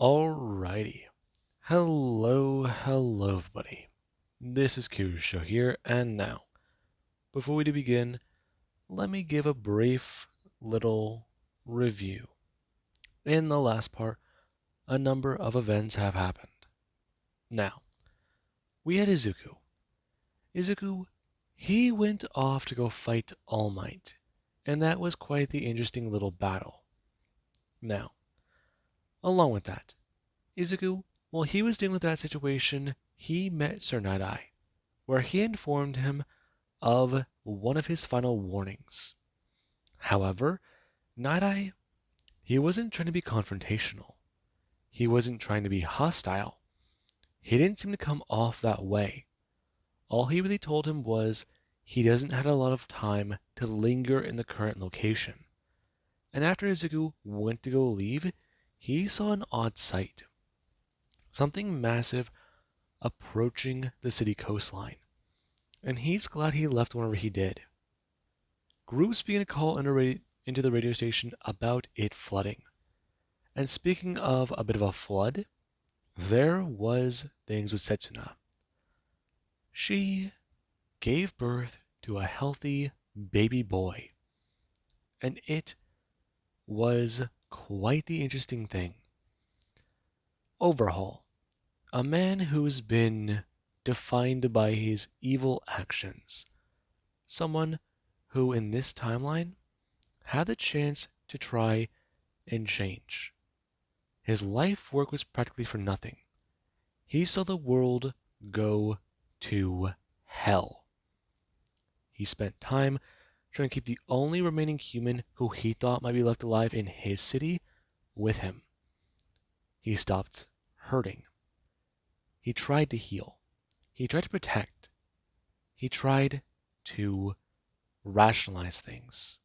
Alrighty. Hello everybody. This is Kirusho here, and now, before we do begin, let me give a brief little review. In the last part, a number of events have happened. Now, we had Izuku. Izuku, he went off to go fight All Might, and that was quite the interesting little battle. Now, along with that, Izuku, while he was dealing with that situation, he met Sir Night-Eye, where he informed him of one of his final warnings. However, Night-Eye, he wasn't trying to be confrontational. He wasn't trying to be hostile. He didn't seem to come off that way. All he really told him was he doesn't have a lot of time to linger in the current location. And after Izuku went to go leave, he saw an odd sight. Something massive approaching the city coastline, and he's glad he left whenever he did. Groups began to call into the radio station about it flooding. And speaking of a bit of a flood, there was things with Setsuna. She gave birth to a healthy baby boy, and it was quite the interesting thing. Overhaul, a man who's been defined by his evil actions, someone who in this timeline had the chance to try and change. His life work was practically for nothing. He saw the world go to hell. He spent time trying to keep the only remaining human who he thought might be left alive in his city with him. He stopped hurting. He tried to heal. He tried to protect. He tried to rationalize things.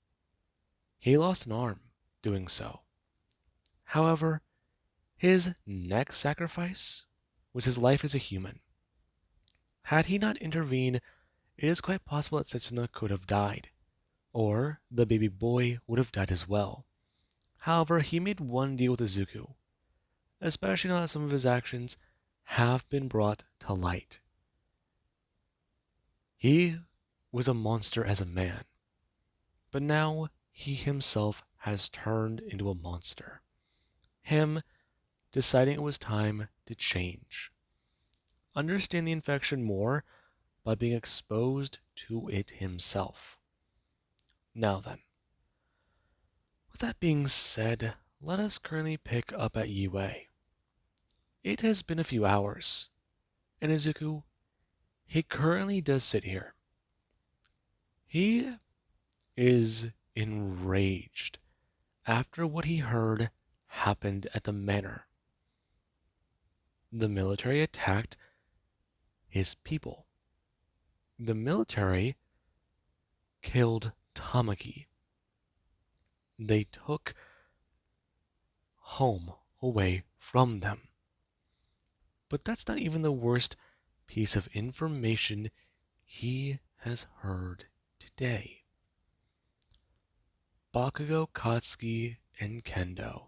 He lost an arm doing so. However, his next sacrifice was his life as a human. Had he not intervened, it is quite possible that Setsuna could have died, or the baby boy would have died as well. However, he made one deal with Izuku, especially now that some of his actions have been brought to light. He was a monster as a man, but now he himself has turned into a monster. Him deciding it was time to change. Understand the infection more by being exposed to it himself. Now then, with that being said, let us currently pick up at UA. It has been a few hours, and Izuku, he currently does sit here. He is enraged after what he heard happened at the manor. The military attacked his people. The military killed Tamaki. They took home away from them. But that's not even the worst piece of information he has heard today. Bakugo, Katsuki, and Kendo,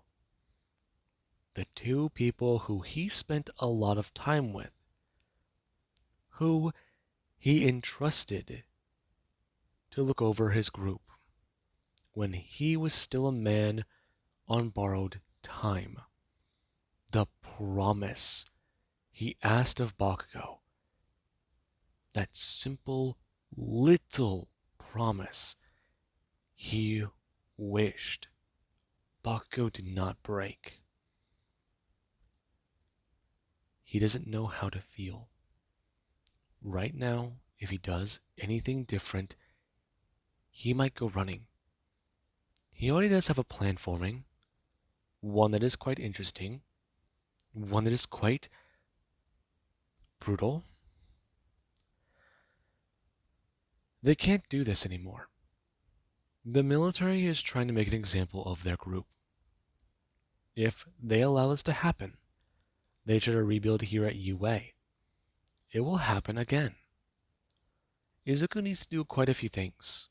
the two people who he spent a lot of time with, who he entrusted to look over his group when he was still a man on borrowed time. The promise he asked of Bakugo, that simple little promise he wished Bakugo did not break. He doesn't know how to feel. Right now, if he does anything different, he might go running. He already does have a plan forming, one that is quite interesting, one that is quite brutal. They can't do this anymore. The military is trying to make an example of their group. If they allow this to happen, they try to rebuild here at UA. It will happen again. Izuku needs to do quite a few things.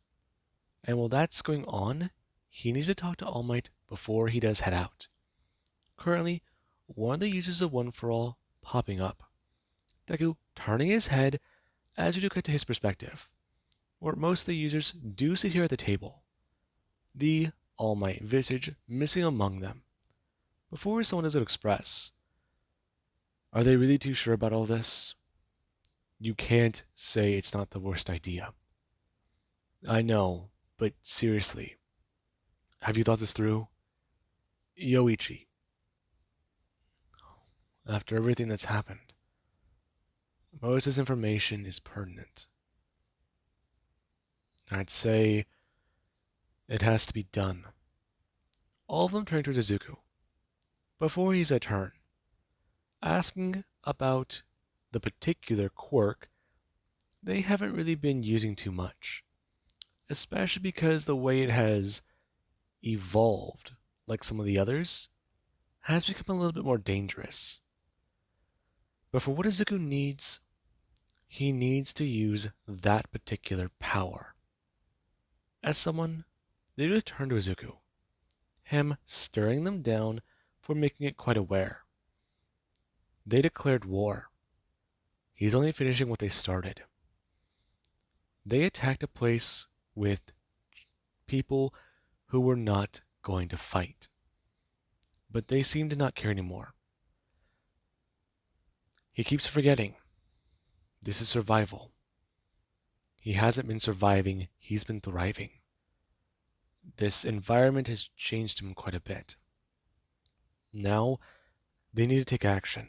And while that's going on, he needs to talk to All Might before he does head out. Currently, one of the users of One for All popping up. Deku turning his head as we do cut to his perspective, where most of the users do sit here at the table, the All Might visage missing among them. Before someone does it express, are they really too sure about all this? You can't say it's not the worst idea. I know, but seriously, have you thought this through? Yoichi, after everything that's happened, most of this information is pertinent. I'd say it has to be done. All of them turn to Izuku. Before he's a turn, asking about the particular quirk they haven't really been using too much, especially because the way it has evolved, like some of the others, has become a little bit more dangerous. But for what Izuku needs, he needs to use that particular power. As someone, they just turn to Izuku, him staring them down for making it quite aware. They declared war. He's only finishing what they started. They attacked a place with people who were not going to fight. But they seem to not care anymore. He keeps forgetting. This is survival. He hasn't been surviving, he's been thriving. This environment has changed him quite a bit. Now, they need to take action.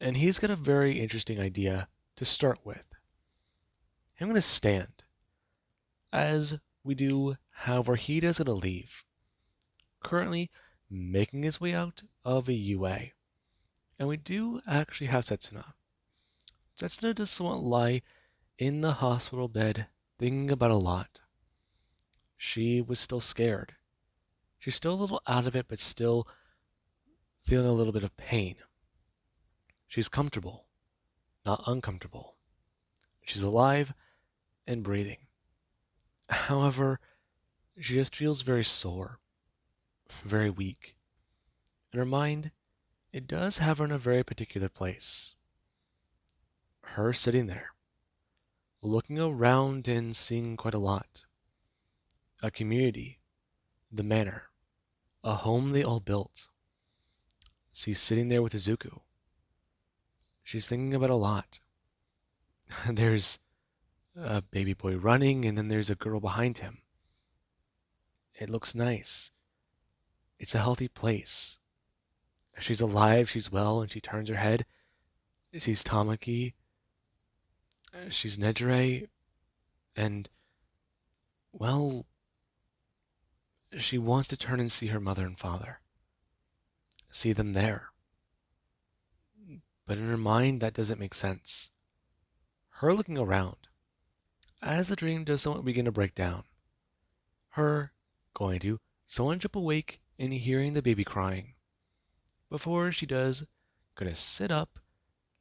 And he's got a very interesting idea to start with. I'm going to stand. As we do, however, he doesn't leave. Currently making his way out of a UA. And we do actually have Setsuna. Setsuna does somewhat lie in the hospital bed, thinking about a lot. She was still scared. She's still a little out of it, but still feeling a little bit of pain. She's comfortable, not uncomfortable. She's alive and breathing. However, she just feels very sore, very weak. And her mind, it does have her in a very particular place. Her sitting there, looking around and seeing quite a lot. A community, the manor, a home they all built. She's sitting there with Izuku. She's thinking about a lot. There's a baby boy running, and then there's a girl behind him. It looks nice. It's a healthy place. She's alive, she's well, and she turns her head. Sees Tamaki. She's Nejire. And, well, she wants to turn and see her mother and father. See them there. But in her mind, that doesn't make sense. Her looking around, as the dream does somewhat begin to break down. Her going to someone jump awake and hearing the baby crying. Before she does, gonna sit up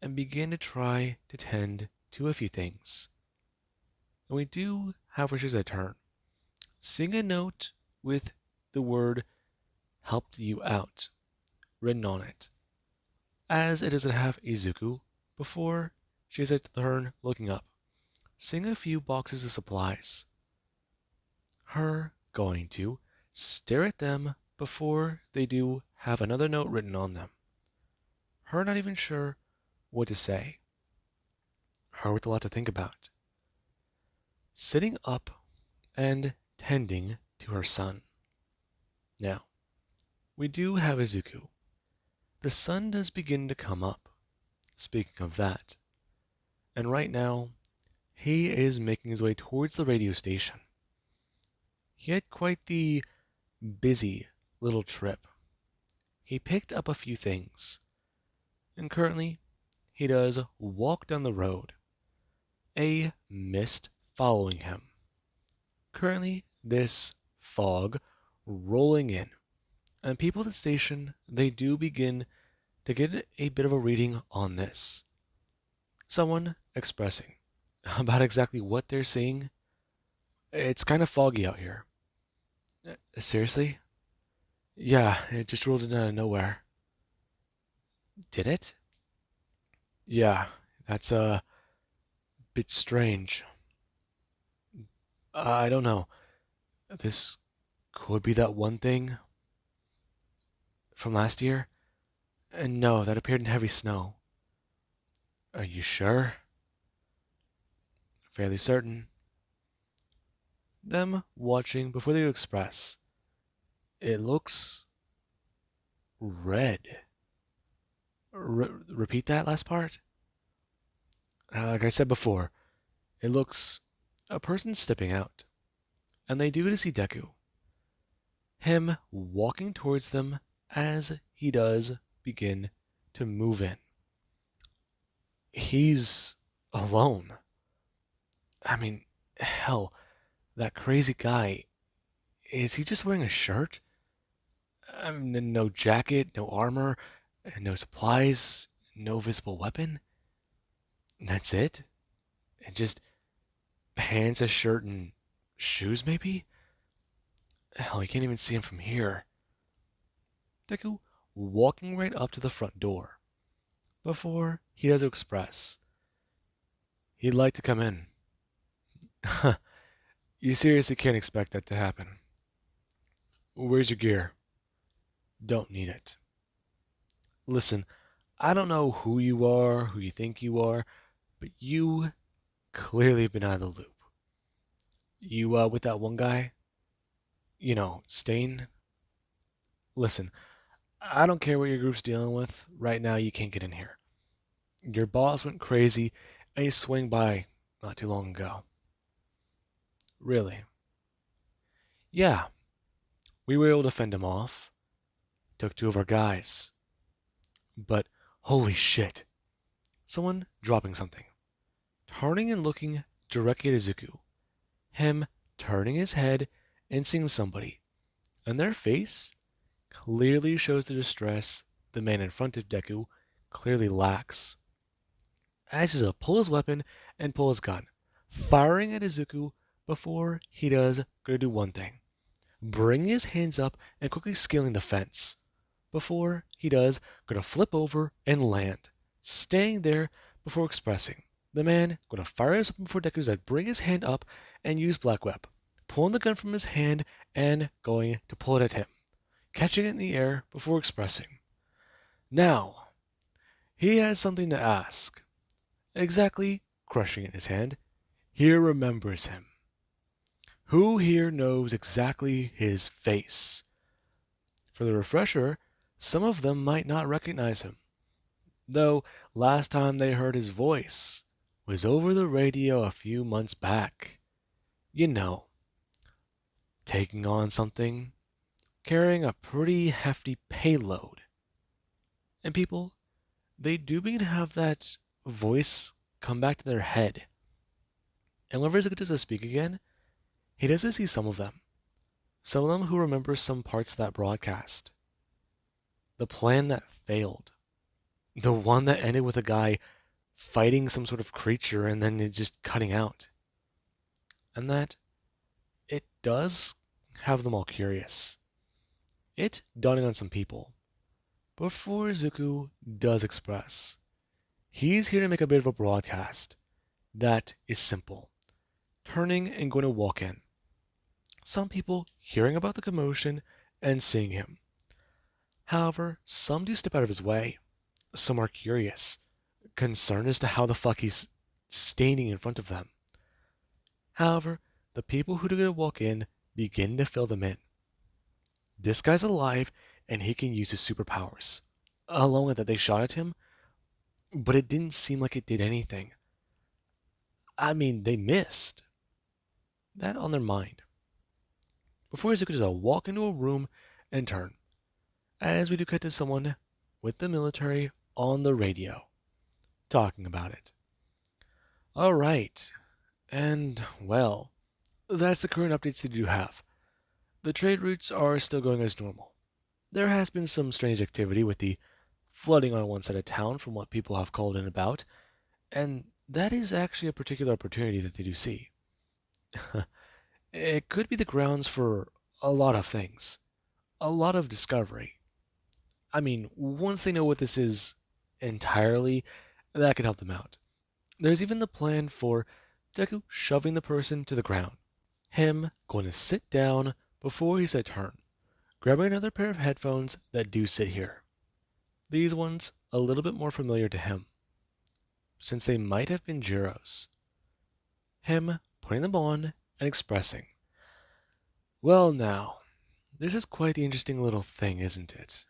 and begin to try to tend to a few things. And we do have wishes a turn. Sing a note with the word helped you out written on it. As it doesn't have Izuku, before she has a turn looking up. Sing a few boxes of supplies. Her going to stare at them before they do have another note written on them. Her not even sure what to say. Her with a lot to think about. Sitting up and tending to her son. Now, we do have Izuku. The sun does begin to come up. Speaking of that. And right now, he is making his way towards the radio station. He had quite the busy little trip. He picked up a few things. And currently, he does walk down the road. A mist following him. Currently, this fog rolling in. And people at the station, they do begin to get a bit of a reading on this. Someone expressing about exactly what they're seeing. It's kind of foggy out here. Seriously? Yeah, it just rolled in out of nowhere. Did it? Yeah, that's a bit strange. I don't know. This could be that one thing from last year? And no, that appeared in heavy snow. Are you sure? Fairly certain. Them watching before they express. It looks red. Repeat that last part? Like I said before, it looks a person stepping out, and they do to see Deku. Him walking towards them as he does begin to move in. He's alone. I mean, hell, that crazy guy, is he just wearing a shirt? I mean, no jacket, no armor, no supplies, no visible weapon. That's it? And just pants, a shirt, and shoes, maybe? Hell, you can't even see him from here. Deku walking right up to the front door. Before he does express, he'd like to come in. You seriously can't expect that to happen. Where's your gear? Don't need it. Listen, I don't know who you are, who you think you are, but you clearly have been out of the loop. You, with that one guy? Stain? Listen, I don't care what your group's dealing with. Right now, you can't get in here. Your boss went crazy, and he swung by not too long ago. Really? Yeah, we were able to fend him off. Took two of our guys. But, holy shit. Someone dropping something. Turning and looking directly at Izuku. Him turning his head and seeing somebody. And their face clearly shows the distress the man in front of Deku clearly lacks. As he's to pull his weapon and pull his gun, firing at Izuku before he does gonna do one thing. Bring his hands up and quickly scaling the fence. Before he does, gonna flip over and land, staying there before expressing. The man gonna fire his weapon before Deku's head, bring his hand up and use Black Whip, pulling the gun from his hand and going to pull it at him, catching it in the air before expressing. Now, he has something to ask. Exactly, crushing it in his hand. Here remembers him. Who here knows exactly his face? For the refresher, some of them might not recognize him, though last time they heard his voice was over the radio a few months back. You know, taking on something, carrying a pretty hefty payload. And people, they do begin to have that voice come back to their head. And whenever Zuko does speak again, he does see some of them. Some of them who remember some parts of that broadcast. The plan that failed. The one that ended with a guy fighting some sort of creature and then it just cutting out. And that it does have them all curious. It dawning on some people. Before Zuko does express, he's here to make a bit of a broadcast that is simple. Turning and going to walk in. Some people hearing about the commotion and seeing him. However, some do step out of his way. Some are curious, concerned as to how the fuck he's standing in front of them. However, the people who do get to walk in begin to fill them in. This guy's alive and he can use his superpowers. Along with that, they shot at him, but it didn't seem like it did anything. I mean, they missed. That on their mind. Before Izuku does walk into a room and turn, as we do cut to someone with the military on the radio, talking about it. Alright, and well, that's the current updates that you have. The trade routes are still going as normal. There has been some strange activity with the flooding on one side of town from what people have called in about, and that is actually a particular opportunity that they do see. It could be the grounds for a lot of things, a lot of discovery. I mean, once they know what this is entirely that could help them out. There's even the plan for Deku shoving the person to the ground, him going to sit down before he's a turn, grabbing another pair of headphones that do sit here. These ones a little bit more familiar to him, since they might have been Jiro's. Him putting them on and expressing, well now, this is quite the interesting little thing, isn't it?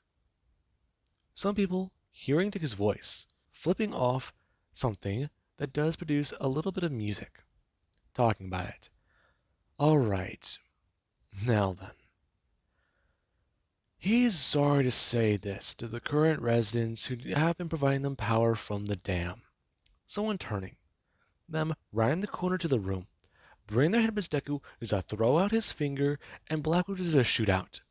Some people hearing Deku's voice, flipping off something that does produce a little bit of music, talking about it. Alright, now then. He's sorry to say this to the current residents who have been providing them power from the dam. Someone turning, them rounding the corner to the room, bringing their headbutts Deku is a throw out his finger and Blackwood is a shoot out.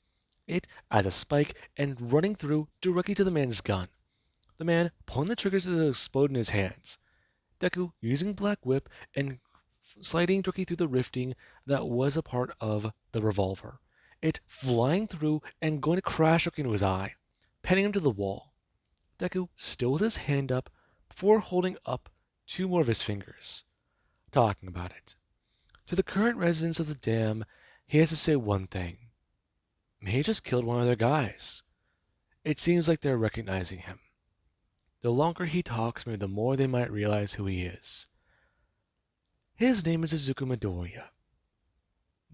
It as a spike and running through directly to the man's gun. The man pulling the triggers to explode in his hands. Deku using Black Whip and sliding directly through the rifting that was a part of the revolver. It flying through and going to crash into his eye, pinning him to the wall. Deku still with his hand up before holding up two more of his fingers, talking about it. To the current residents of the dam, he has to say one thing. He just killed one of their guys. It seems like they're recognizing him. The longer he talks, maybe the more they might realize who he is. His name is Izuku Midoriya.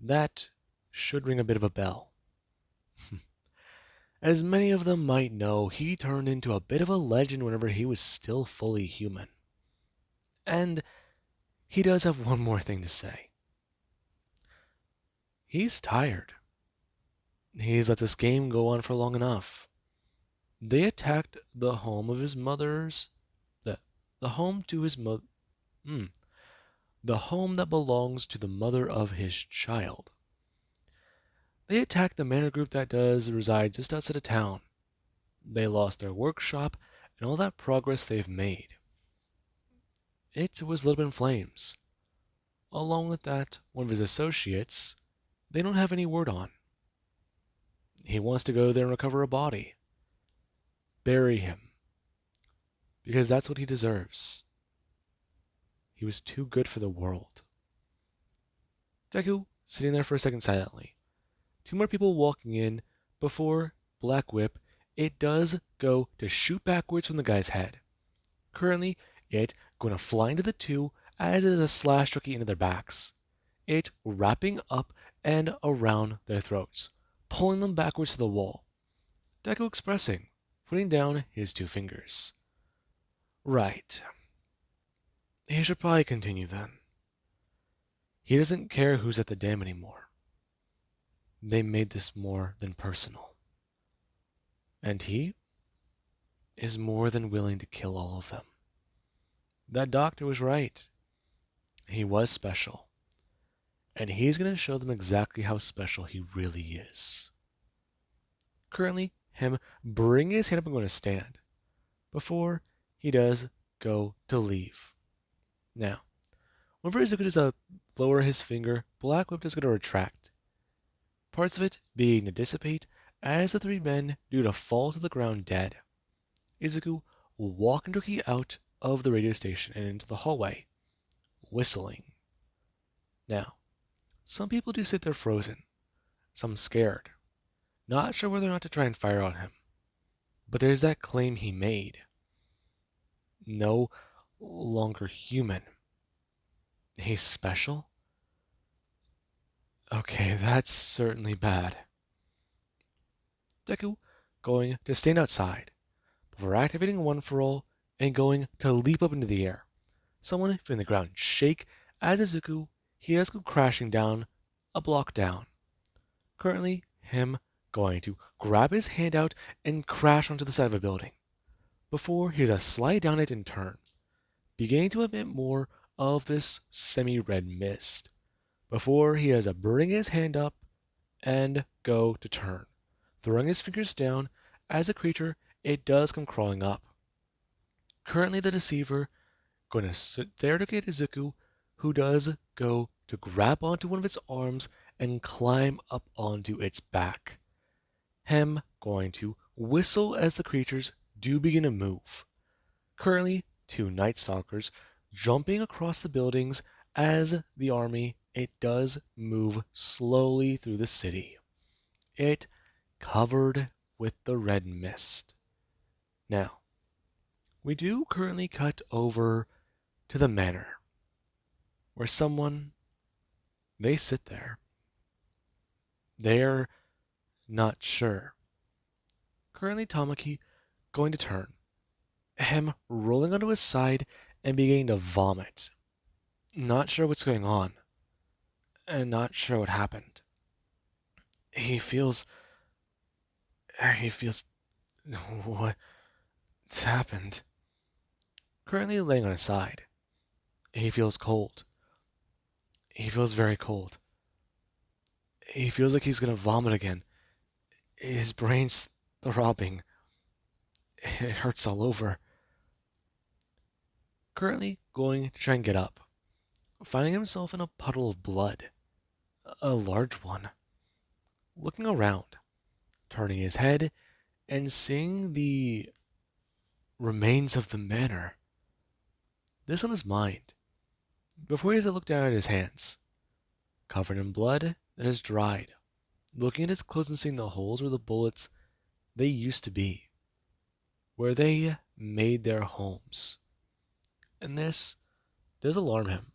That should ring a bit of a bell. As many of them might know, he turned into a bit of a legend whenever he was still fully human. And he does have one more thing to say. He's tired. He's let this game go on for long enough. They attacked the home of his mother's... The home to his mother... The home that belongs to the mother of his child. They attacked the manor group that does reside just outside of town. They lost their workshop and all that progress they've made. It was lit up in flames. Along with that, one of his associates, they don't have any word on. He wants to go there and recover a body. Bury him. Because that's what he deserves. He was too good for the world. Deku sitting there for a second silently. Two more people walking in before Black Whip. It does go to shoot backwards from the guy's head. Currently, it going to fly into the two as it is a slash directly into their backs. It wrapping up and around their throats, pulling them backwards to the wall. Deku expressing, putting down his two fingers. Right. He should probably continue then. He doesn't care who's at the dam anymore. They made this more than personal. And he is more than willing to kill all of them. That doctor was right. He was special. And he's going to show them exactly how special he really is. Currently, him bringing his hand up and going to stand. Before he does go to leave. Now, whenever Izuku does lower his finger, Black Whip is going to retract. Parts of it being to dissipate as the three men do to fall to the ground dead. Izuku will walk directly out of the radio station and into the hallway, whistling. Now, some people do sit there frozen, some scared, not sure whether or not to try and fire on him. But there's that claim he made. No longer human. He's special? Okay, that's certainly bad. Deku going to stand outside, before activating One for All and going to leap up into the air. Someone feeling the ground shake as Izuku, he does go crashing down, a block down. Currently, him going to grab his hand out and crash onto the side of a building. Before he does slide down it and turn, beginning to emit more of this semi-red mist. Before he has to bring his hand up and go to turn, throwing his fingers down as a creature, it does come crawling up. Currently the deceiver going to stare at Izuku, who does go to grab onto one of its arms and climb up onto its back. Him going to whistle as the creatures do begin to move. Currently, two Night Stalkers jumping across the buildings as the army it does move slowly through the city. It covered with the red mist. Now, we do currently cut over to the manor, where they sit there. They're not sure. Currently, Tamaki going to turn, him rolling onto his side and beginning to vomit. Not sure what's going on, and not sure what happened. He feels. He feels. What's happened? Currently laying on his side. He feels cold. He feels very cold. He feels like he's gonna vomit again. His brain's throbbing. It hurts all over. Currently going to try and get up, finding himself in a puddle of blood. A large one. Looking around, turning his head, and seeing the remains of the manor. This on his mind, before he has to look down at his hands, covered in blood that has dried, looking at his clothes and seeing the holes where the bullets they used to be, where they made their homes. And this does alarm him.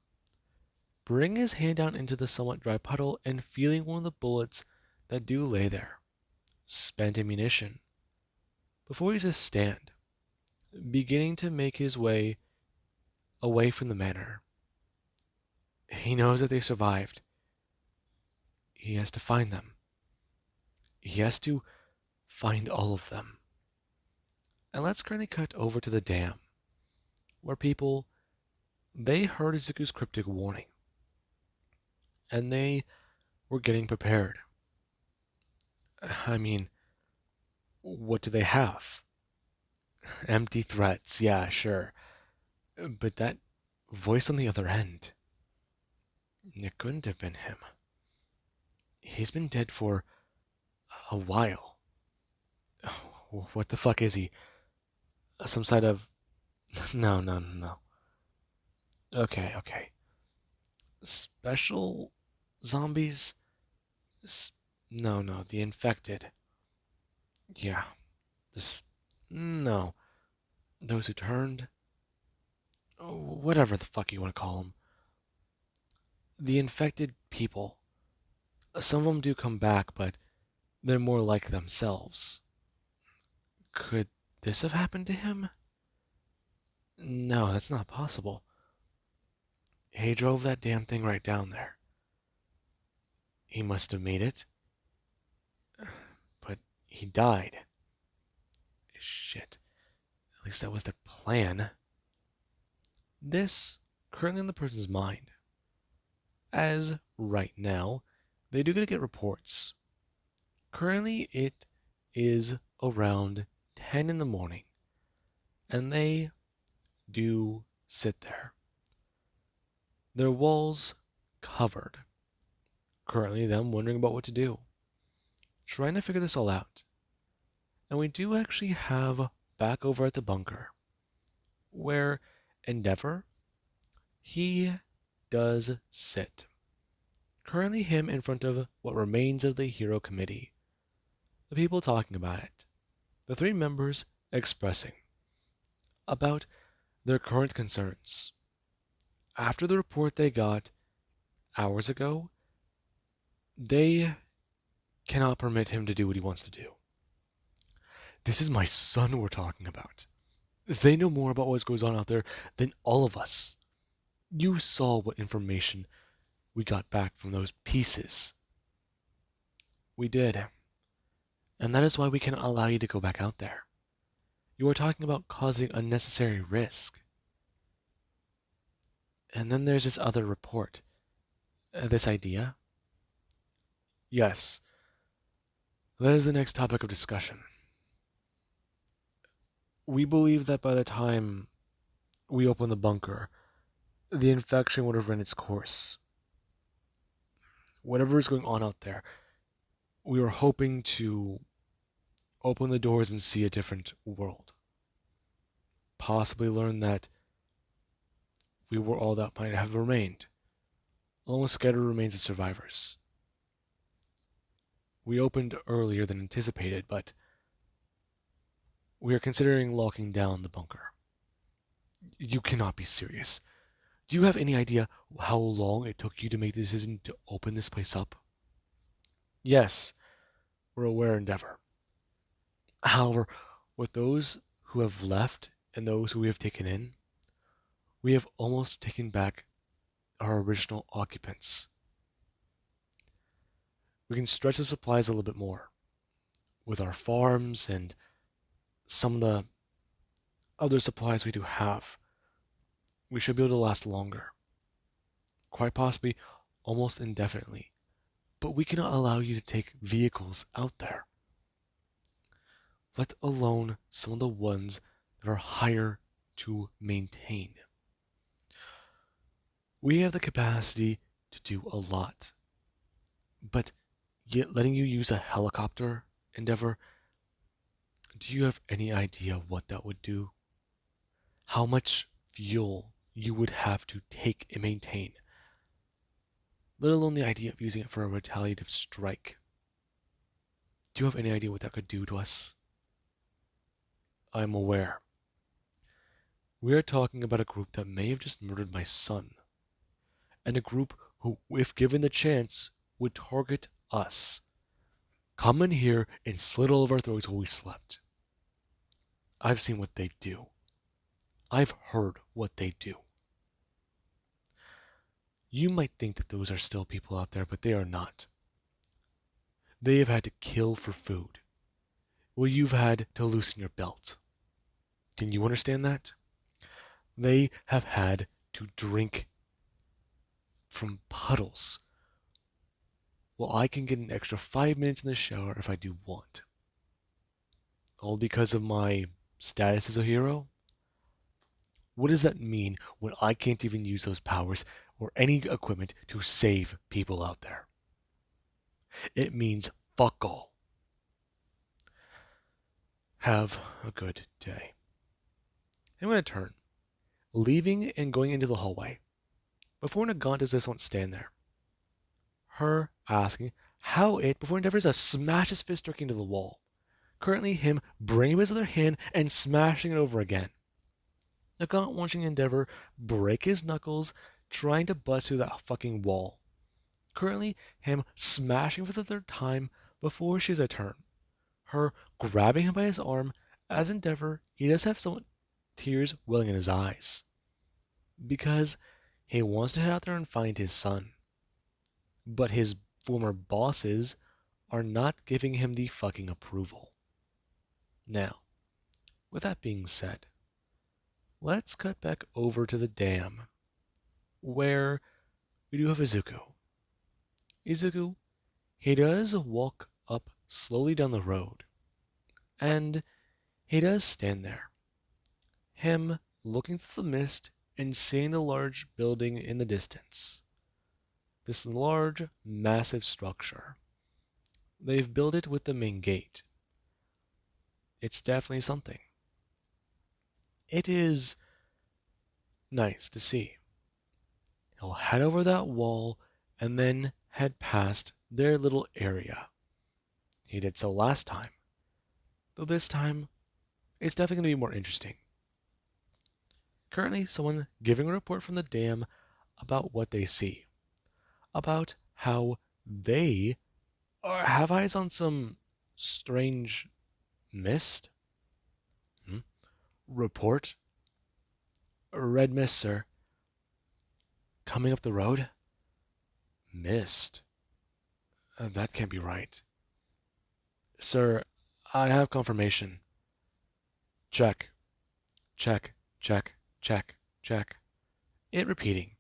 Bringing his hand down into the somewhat dry puddle and feeling one of the bullets that do lay there. Spent ammunition. Before he says stand, beginning to make his way away from the manor. He knows that they survived. He has to find them. He has to find all of them. And let's currently cut over to the dam, where they heard Izuku's cryptic warning. And they were getting prepared. I mean, what do they have? Empty threats, yeah, sure. But that voice on the other end, it couldn't have been him. He's been dead for a while. What the fuck is he? Some side of... No. Okay. Special zombies? No, the infected. Yeah. No. Those who turned? Whatever the fuck you want to call them. The infected people. Some of them do come back, but they're more like themselves. Could this have happened to him? No, that's not possible. He drove that damn thing right down there. He must have made it. But he died. Shit. At least that was their plan. This, currently in the person's mind. As, right now, they do get reports. Currently, it is around 10 in the morning. And they do sit there. Their walls covered. Currently, them wondering about what to do. Trying to figure this all out. And we do actually have back over at the bunker, where Endeavor, he does sit. Currently him in front of what remains of the Hero Committee. The people talking about it. The three members expressing about their current concerns. After the report they got hours ago, they cannot permit him to do what he wants to do. This is my son we're talking about. They know more about what goes on out there than all of us. You saw what information we got back from those pieces. We did. And that is why we cannot allow you to go back out there. You are talking about causing unnecessary risk. And then there's this other report. This idea. Yes. That is the next topic of discussion. We believe that by the time we open the bunker, the infection would have run its course. Whatever is going on out there, we were hoping to open the doors and see a different world. possibly learn that we were all that might have remained, along with scattered remains of survivors. We opened earlier than anticipated, but we are considering locking down the bunker. You cannot be serious. Do you have any idea how long it took you to make the decision to open this place up? Yes, we're aware, Endeavor. However, with those who have left and those who we have taken in, we have almost taken back our original occupants. We can stretch the supplies a little bit more with our farms and some of the other supplies we do have. We should be able to last longer, quite possibly almost indefinitely. But we cannot allow you to take vehicles out there, let alone some of the ones that are higher to maintain. We have the capacity to do a lot, but yet letting you use a helicopter, Endeavor, do you have any idea what that would do? How much fuel you would have to take and maintain, let alone the idea of using it for a retaliative strike. Do you have any idea what that could do to us? I'm aware. We are talking about a group that may have just murdered my son, and a group who, if given the chance, would target us. Come in here and slit all of our throats while we slept. I've seen what they do. I've heard what they do. You might think that those are still people out there, but they are not. They have had to kill for food. Well, you've had to loosen your belt. Can you understand that? They have had to drink from puddles. Well, I can get an extra 5 minutes in the shower if I do want. All because of my status as a hero? What does that mean when I can't even use those powers or any equipment to save people out there? It means fuck all. Have a good day. I'm going to turn, leaving and going into the hallway. Before Nagant does this, won't stand there. Her asking how it, before Endeavors to smash his fist directly into the wall. Currently, him bringing his other hand and smashing it over again. Nagant watching Endeavor break his knuckles, trying to bust through that fucking wall. Currently, him smashing for the third time before she has a turn. Her grabbing him by his arm, as Endeavor, he does have some tears welling in his eyes. Because he wants to head out there and find his son. But his former bosses are not giving him the fucking approval. Now, with that being said, let's cut back over to the dam, where we do have Izuku. Izuku, he does walk up slowly down the road, and he does stand there. Him looking through the mist and seeing the large building in the distance. This large, massive structure. They've built it with the main gate. It's definitely something. It is nice to see. He'll head over that wall and then head past their little area. He did so last time, though this time it's definitely going to be more interesting. Currently, someone giving a report from the dam about what they see, about how they have eyes on some strange mist. Report. Red mist, sir. Coming up the road? Mist. That can't be right. Sir, I have confirmation. Check. Check. Check. Check. Check. It repeating.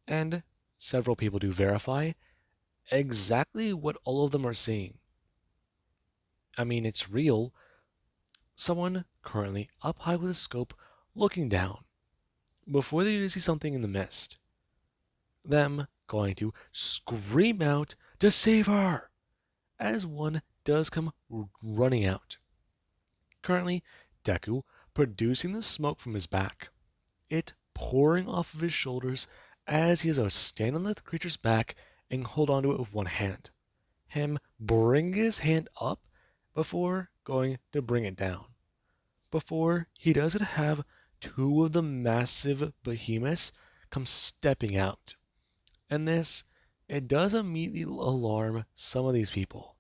And several people do verify exactly what all of them are seeing. I mean, it's real. Someone currently up high with a scope looking down before they see something in the mist. Them going to scream out to save her as one does come running out. Currently, Deku producing the smoke from his back, it pouring off of his shoulders as he has to stand on the creature's back and hold onto it with one hand. Him bring his hand up before going to bring it down. Before he doesn't have two of the massive behemoths come stepping out. And this, it does immediately alarm some of these people.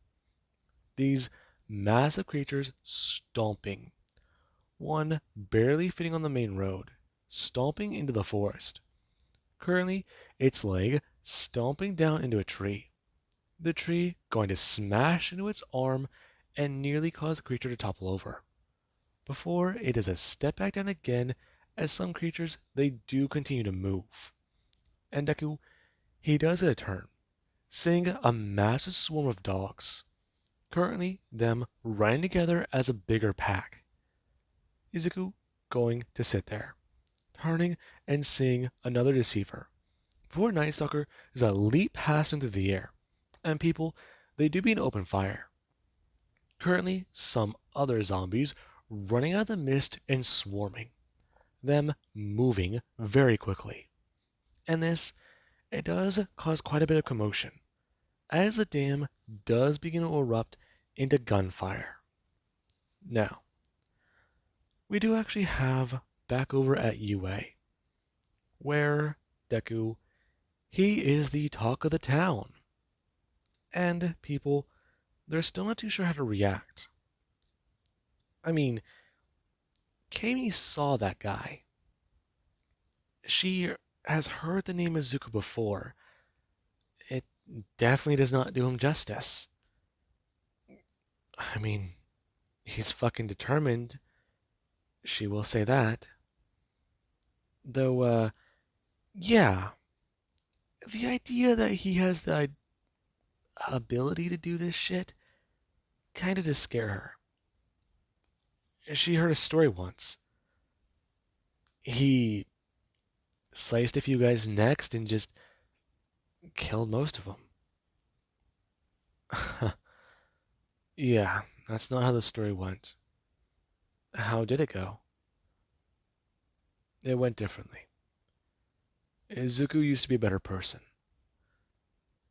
These massive creatures stomping. One barely fitting on the main road, stomping into the forest. Currently, its leg stomping down into a tree. The tree going to smash into its arm and nearly cause the creature to topple over. Before it does a step back down again, as some creatures, they do continue to move. And Deku, he does a turn, seeing a massive swarm of dogs. Currently, them running together as a bigger pack. Izuku going to sit there, turning and seeing another deceiver. Before Night Stalker does a leap past him through the air, and people, they do begin open fire. Currently, some other zombies running out of the mist and swarming, them moving very quickly. And this, it does cause quite a bit of commotion, as the dam does begin to erupt into gunfire. Now, we do actually have back over at UA, where Deku, he is the talk of the town. And people, they're still not too sure how to react. I mean, Kami saw that guy. She has heard the name Izuku before. It definitely does not do him justice. I mean, he's fucking determined. She will say that. Though, yeah. The idea that he has the ability to do this shit kinda does scare her. She heard a story once. He sliced a few guys' necks and just killed most of them. Yeah, that's not how the story went. How did it go? It went differently. Izuku used to be a better person.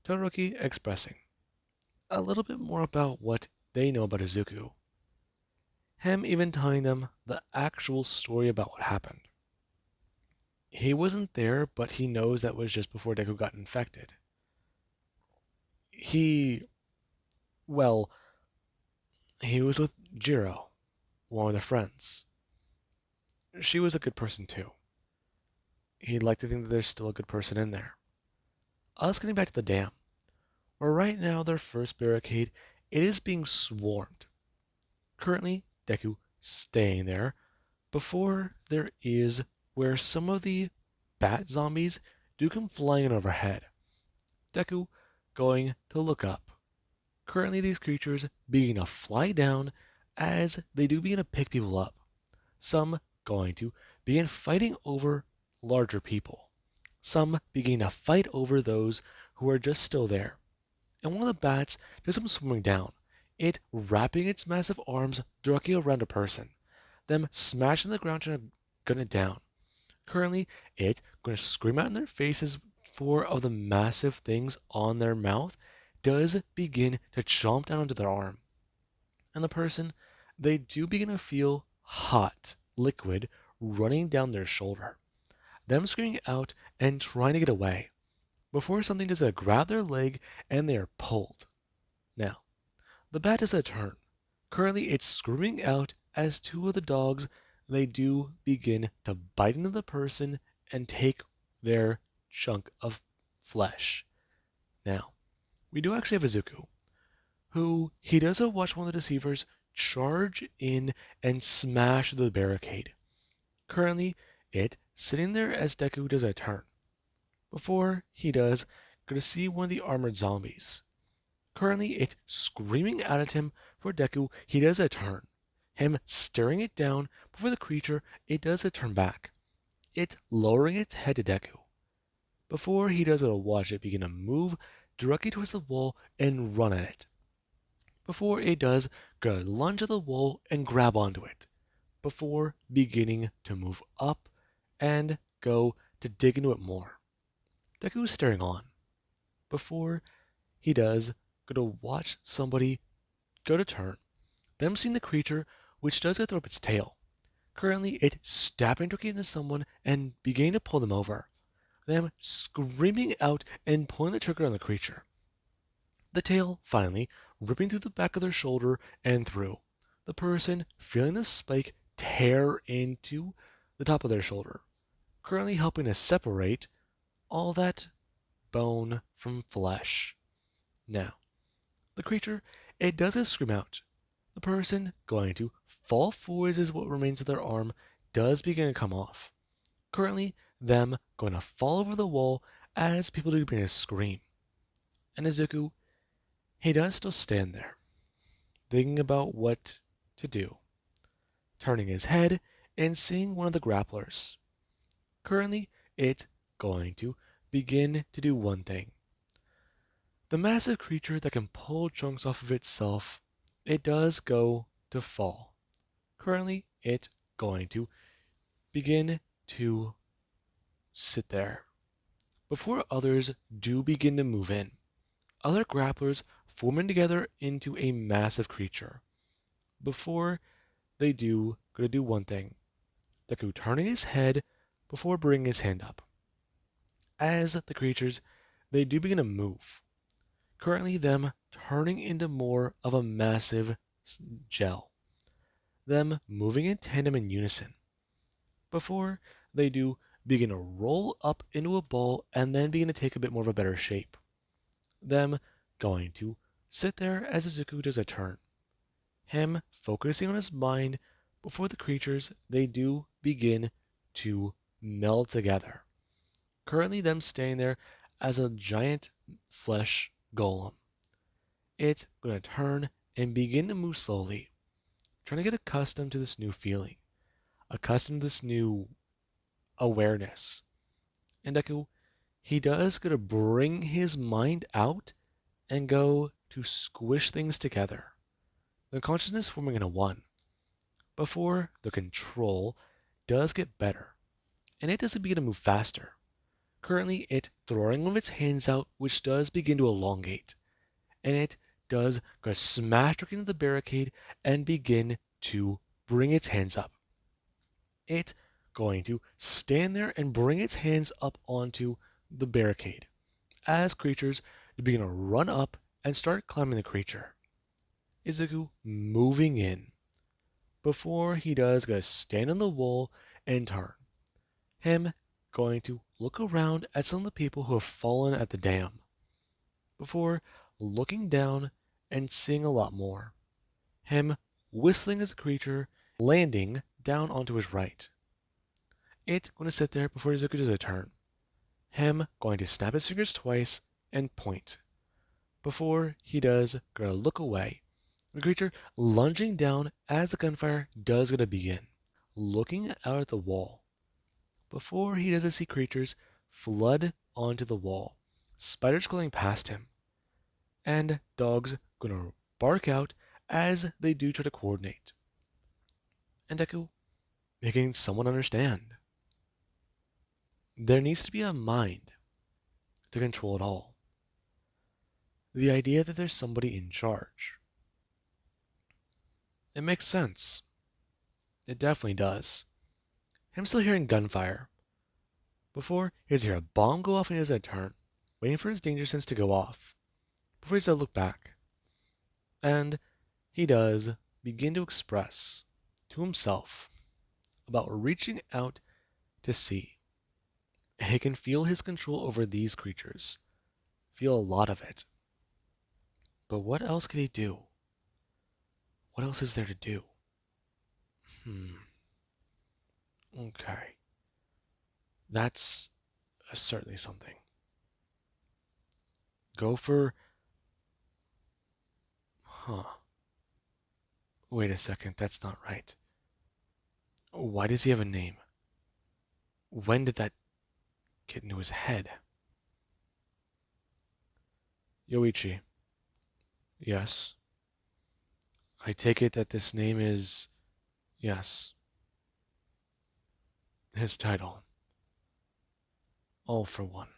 Todoroki expressing a little bit more about what they know about Izuku. Him even telling them the actual story about what happened. He wasn't there, but he knows that was just before Deku got infected. Well, he was with Jiro, one of their friends. She was a good person too. He'd like to think that there's still a good person in there. Us getting back to the dam, where right now their first barricade, it is being swarmed. Currently, Deku staying there, before there is where some of the bat zombies do come flying in overhead. Deku going to look up. Currently, these creatures begin to fly down as they do begin to pick people up. Some going to begin fighting over larger people. Some begin to fight over those who are just still there. And one of the bats does come swimming down, it wrapping its massive arms directly around a person, them smashing the ground trying to gun it down. Currently, it going to scream out in their faces. Four of the massive things on their mouth does begin to chomp down onto their arm. And the person, they do begin to feel hot liquid running down their shoulder. Them screaming out and trying to get away. Before something does grab their leg and they are pulled. Now, the bat does a turn. Currently, it's screaming out as two of the dogs, they do begin to bite into the person and take their chunk of flesh. Now, we do actually have Izuku, who he does watch one of the deceivers charge in and smash the barricade. Currently, it sitting there as Deku does a turn. Before he does, going to see one of the armored zombies. Currently, it screaming out at him for Deku, he does a turn. Him staring it down before the creature, it does a turn back. It lowering its head to Deku. Before he does watch it begin to move directly towards the wall and run at it. Before it does, go lunge at the wall and grab onto it. before beginning to move up and go to dig into it more. Deku is staring on before he does go to watch somebody go to turn, them seeing the creature which does go throw up its tail. Currently, it stabbing directly into someone and beginning to pull them over. Them screaming out and pulling the trigger on the creature. The tail, finally, ripping through the back of their shoulder and through. The person feeling the spike tear into the top of their shoulder, currently helping to separate all that bone from flesh. Now, the creature, it does a scream out. The person going to fall forwards as what remains of their arm does begin to come off. Currently, them going to fall over the wall as people do begin to scream. And Izuku, he does still stand there, thinking about what to do, turning his head and seeing one of the grapplers. Currently, it's going to begin to do one thing. The massive creature that can pull chunks off of itself, it does go to fall. Currently, it's going to begin to sit there. Before others do begin to move in, other grapplers forming together into a massive creature. Before they do, gonna do one thing. Deku turning his head before bringing his hand up. As the creatures, they do begin to move. Currently them turning into more of a massive gel. Them moving in tandem in unison. Before they do begin to roll up into a ball and then begin to take a bit more of a better shape. Them going to sit there as Izuku does a turn. Him focusing on his mind before the creatures, they do begin to meld together. Currently them staying there as a giant flesh golem. It's going to turn and begin to move slowly, trying to get accustomed to this new feeling, accustomed to this new awareness. And Deku, he does go to bring his mind out and go to squish things together. The consciousness forming into one. Before the control does get better, and it doesn't begin to move faster. Currently, it throwing one of its hands out, which does begin to elongate, and it does go smash into the barricade and begin to bring its hands up. It going to stand there and bring its hands up onto the barricade as creatures begin to run up and start climbing the creature. Izuku moving in. Before he does go stand on the wall and turn. Him going to look around at some of the people who have fallen at the dam. Before looking down and seeing a lot more. Him whistling as a creature, landing down onto his right. It going to sit there before Izuku does a turn. Him going to snap his fingers twice and point. Before he does going to look away. The creature lunging down as the gunfire does going to begin, looking out at the wall. Before he does see creatures flood onto the wall, spiders crawling past him, and dogs going to bark out as they do try to coordinate. And Deku making someone understand. There needs to be a mind to control it all. The idea that there's somebody in charge. It makes sense. It definitely does. I'm still hearing gunfire. Before, he does hear a bomb go off and he does a turn, waiting for his danger sense to go off. Before he does look back. And he does begin to express to himself about reaching out to see. He can feel his control over these creatures. Feel a lot of it. But what else could he do? What else is there to do? Okay. That's certainly something. Go for... Wait a second, that's not right. Why does he have a name? When did that get into his head? Yoichi. Yes. I take it that this name is... Yes. His title, All for One.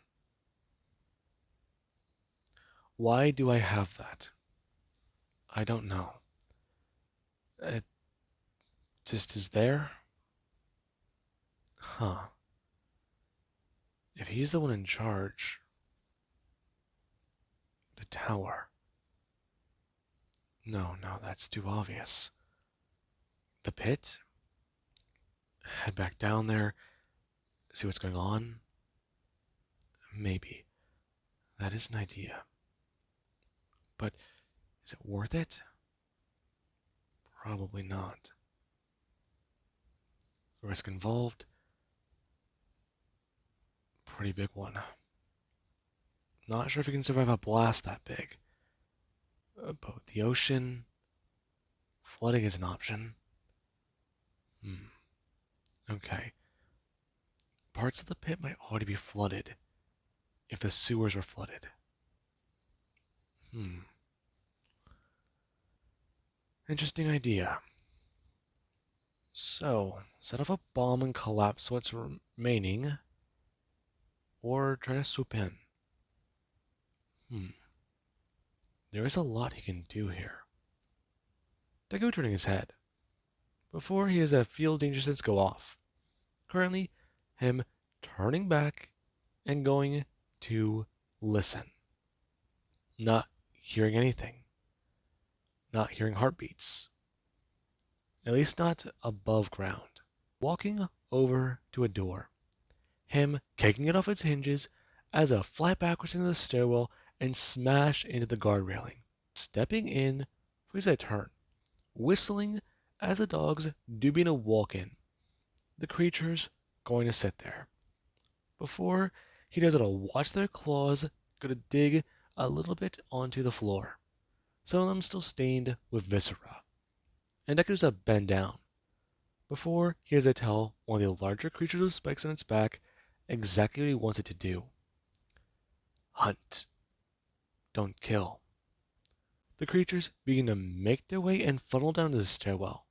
Why do I have that? I don't know. It just is there? Huh. If he's the one in charge, the tower. No, that's too obvious. The pit? Head back down there, see what's going on? Maybe. That is an idea. But is it worth it? Probably not. The risk involved? Pretty big one. Not sure if you can survive a blast that big. But the ocean, flooding is an option. Okay. Parts of the pit might already be flooded if the sewers were flooded. Interesting idea. So, set off a bomb and collapse what's remaining, or try to swoop in. There is a lot he can do here. Deku turning his head. Before he has a field danger sense go off. Currently, him turning back and going to listen. Not hearing anything. Not hearing heartbeats. At least not above ground. Walking over to a door. Him kicking it off its hinges as a fly backwards into the stairwell and smash into the guard railing. Stepping in for his turn. Whistling as the dogs do begin to walk in. The creatures going to sit there. Before he does it'll watch their claws go to dig a little bit onto the floor. Some of them still stained with viscera. And Deku's a bend down. Before he has to tell one of the larger creatures with spikes on its back exactly what he wants it to do. Hunt. Don't kill. The creatures begin to make their way and funnel down to the stairwell.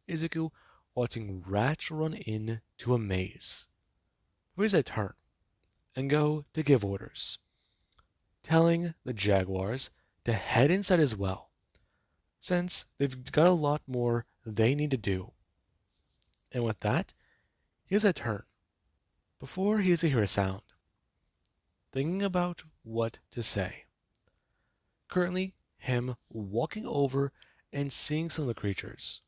Izuku watching rats run in to a maze. Where's that turn? And go to give orders. Telling the jaguars to head inside as well, since they've got a lot more they need to do. And with that, he has a turn. Before he has to hear a sound. Thinking about what to say. Currently, him walking over and seeing some of the creatures.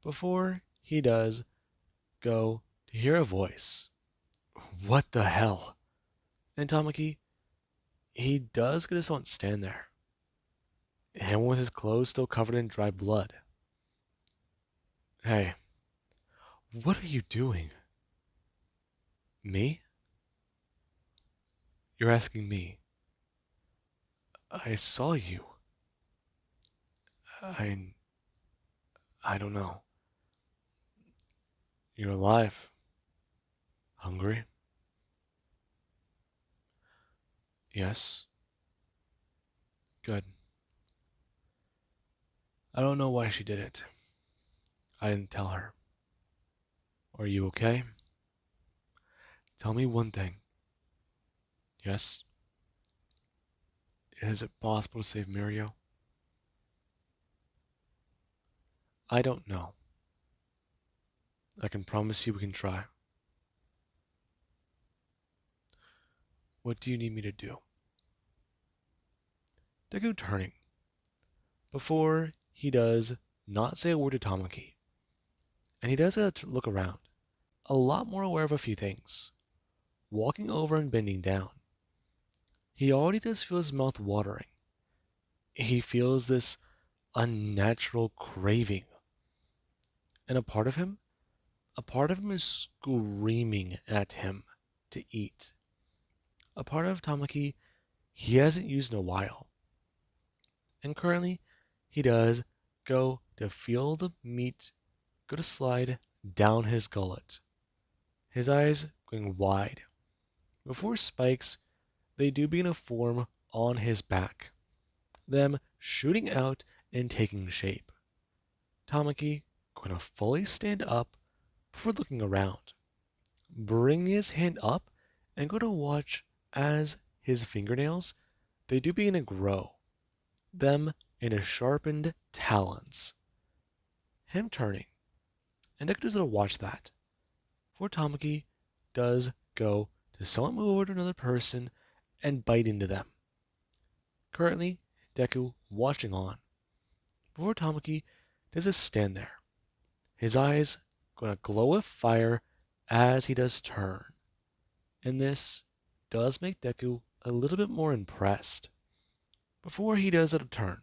Before he does go to hear a voice. What the hell? And Tamaki, he does get to someone stand there. Him with his clothes still covered in dry blood. Hey, what are you doing? Me? You're asking me. I saw you. I don't know. You're alive. Hungry? Yes. Good. I don't know why she did it. I didn't tell her. Are you okay? Tell me one thing. Yes? Is it possible to save Mirio? I don't know. I can promise you we can try. What do you need me to do? Deku turning. Before he does not say a word to Tamaki. And he does look around. A lot more aware of a few things. Walking over and bending down. He already does feel his mouth watering. He feels this unnatural craving. And a part of him is screaming at him to eat. A part of Tamaki he hasn't used in a while. And currently, he does go to feel the meat go to slide down his gullet. His eyes going wide. Before spikes, they do begin to form on his back. Them shooting out and taking shape. Tamaki going to fully stand up before looking around. bring his hand up and go to watch as his fingernails, they do begin to grow, them into sharpened talons. Him turning, and Deku does to watch that. For Tamaki does go to somewhat move over to another person and bite into them. Currently, Deku watching on. Before Tamaki does just stand there. His eyes gonna glow with fire as he does turn. And this does make Deku a little bit more impressed. Before he does a turn,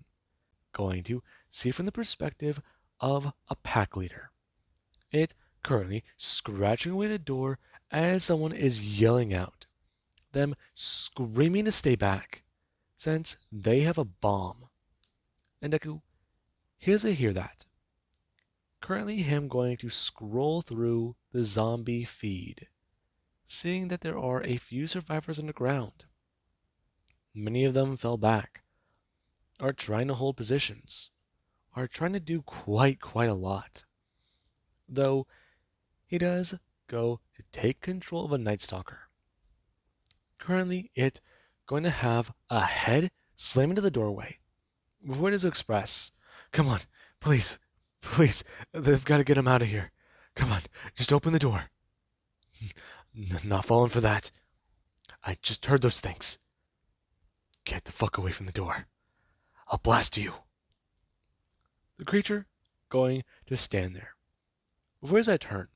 going to see from the perspective of a pack leader. It currently scratching away at a door as someone is yelling out, them screaming to stay back, since they have a bomb. And Deku, he doesn't hear that. Currently him going to scroll through the zombie feed, seeing that there are a few survivors on the ground. Many of them fell back, are trying to hold positions, are trying to do quite a lot. Though he does go to take control of a Night Stalker. Currently, it going to have a head slam into the doorway. Before it is to express, come on, please, please, they've got to get him out of here. Come on, just open the door. Not falling for that. I just heard those things. Get the fuck away from the door. I'll blast you. The creature going to stand there. Before his turn,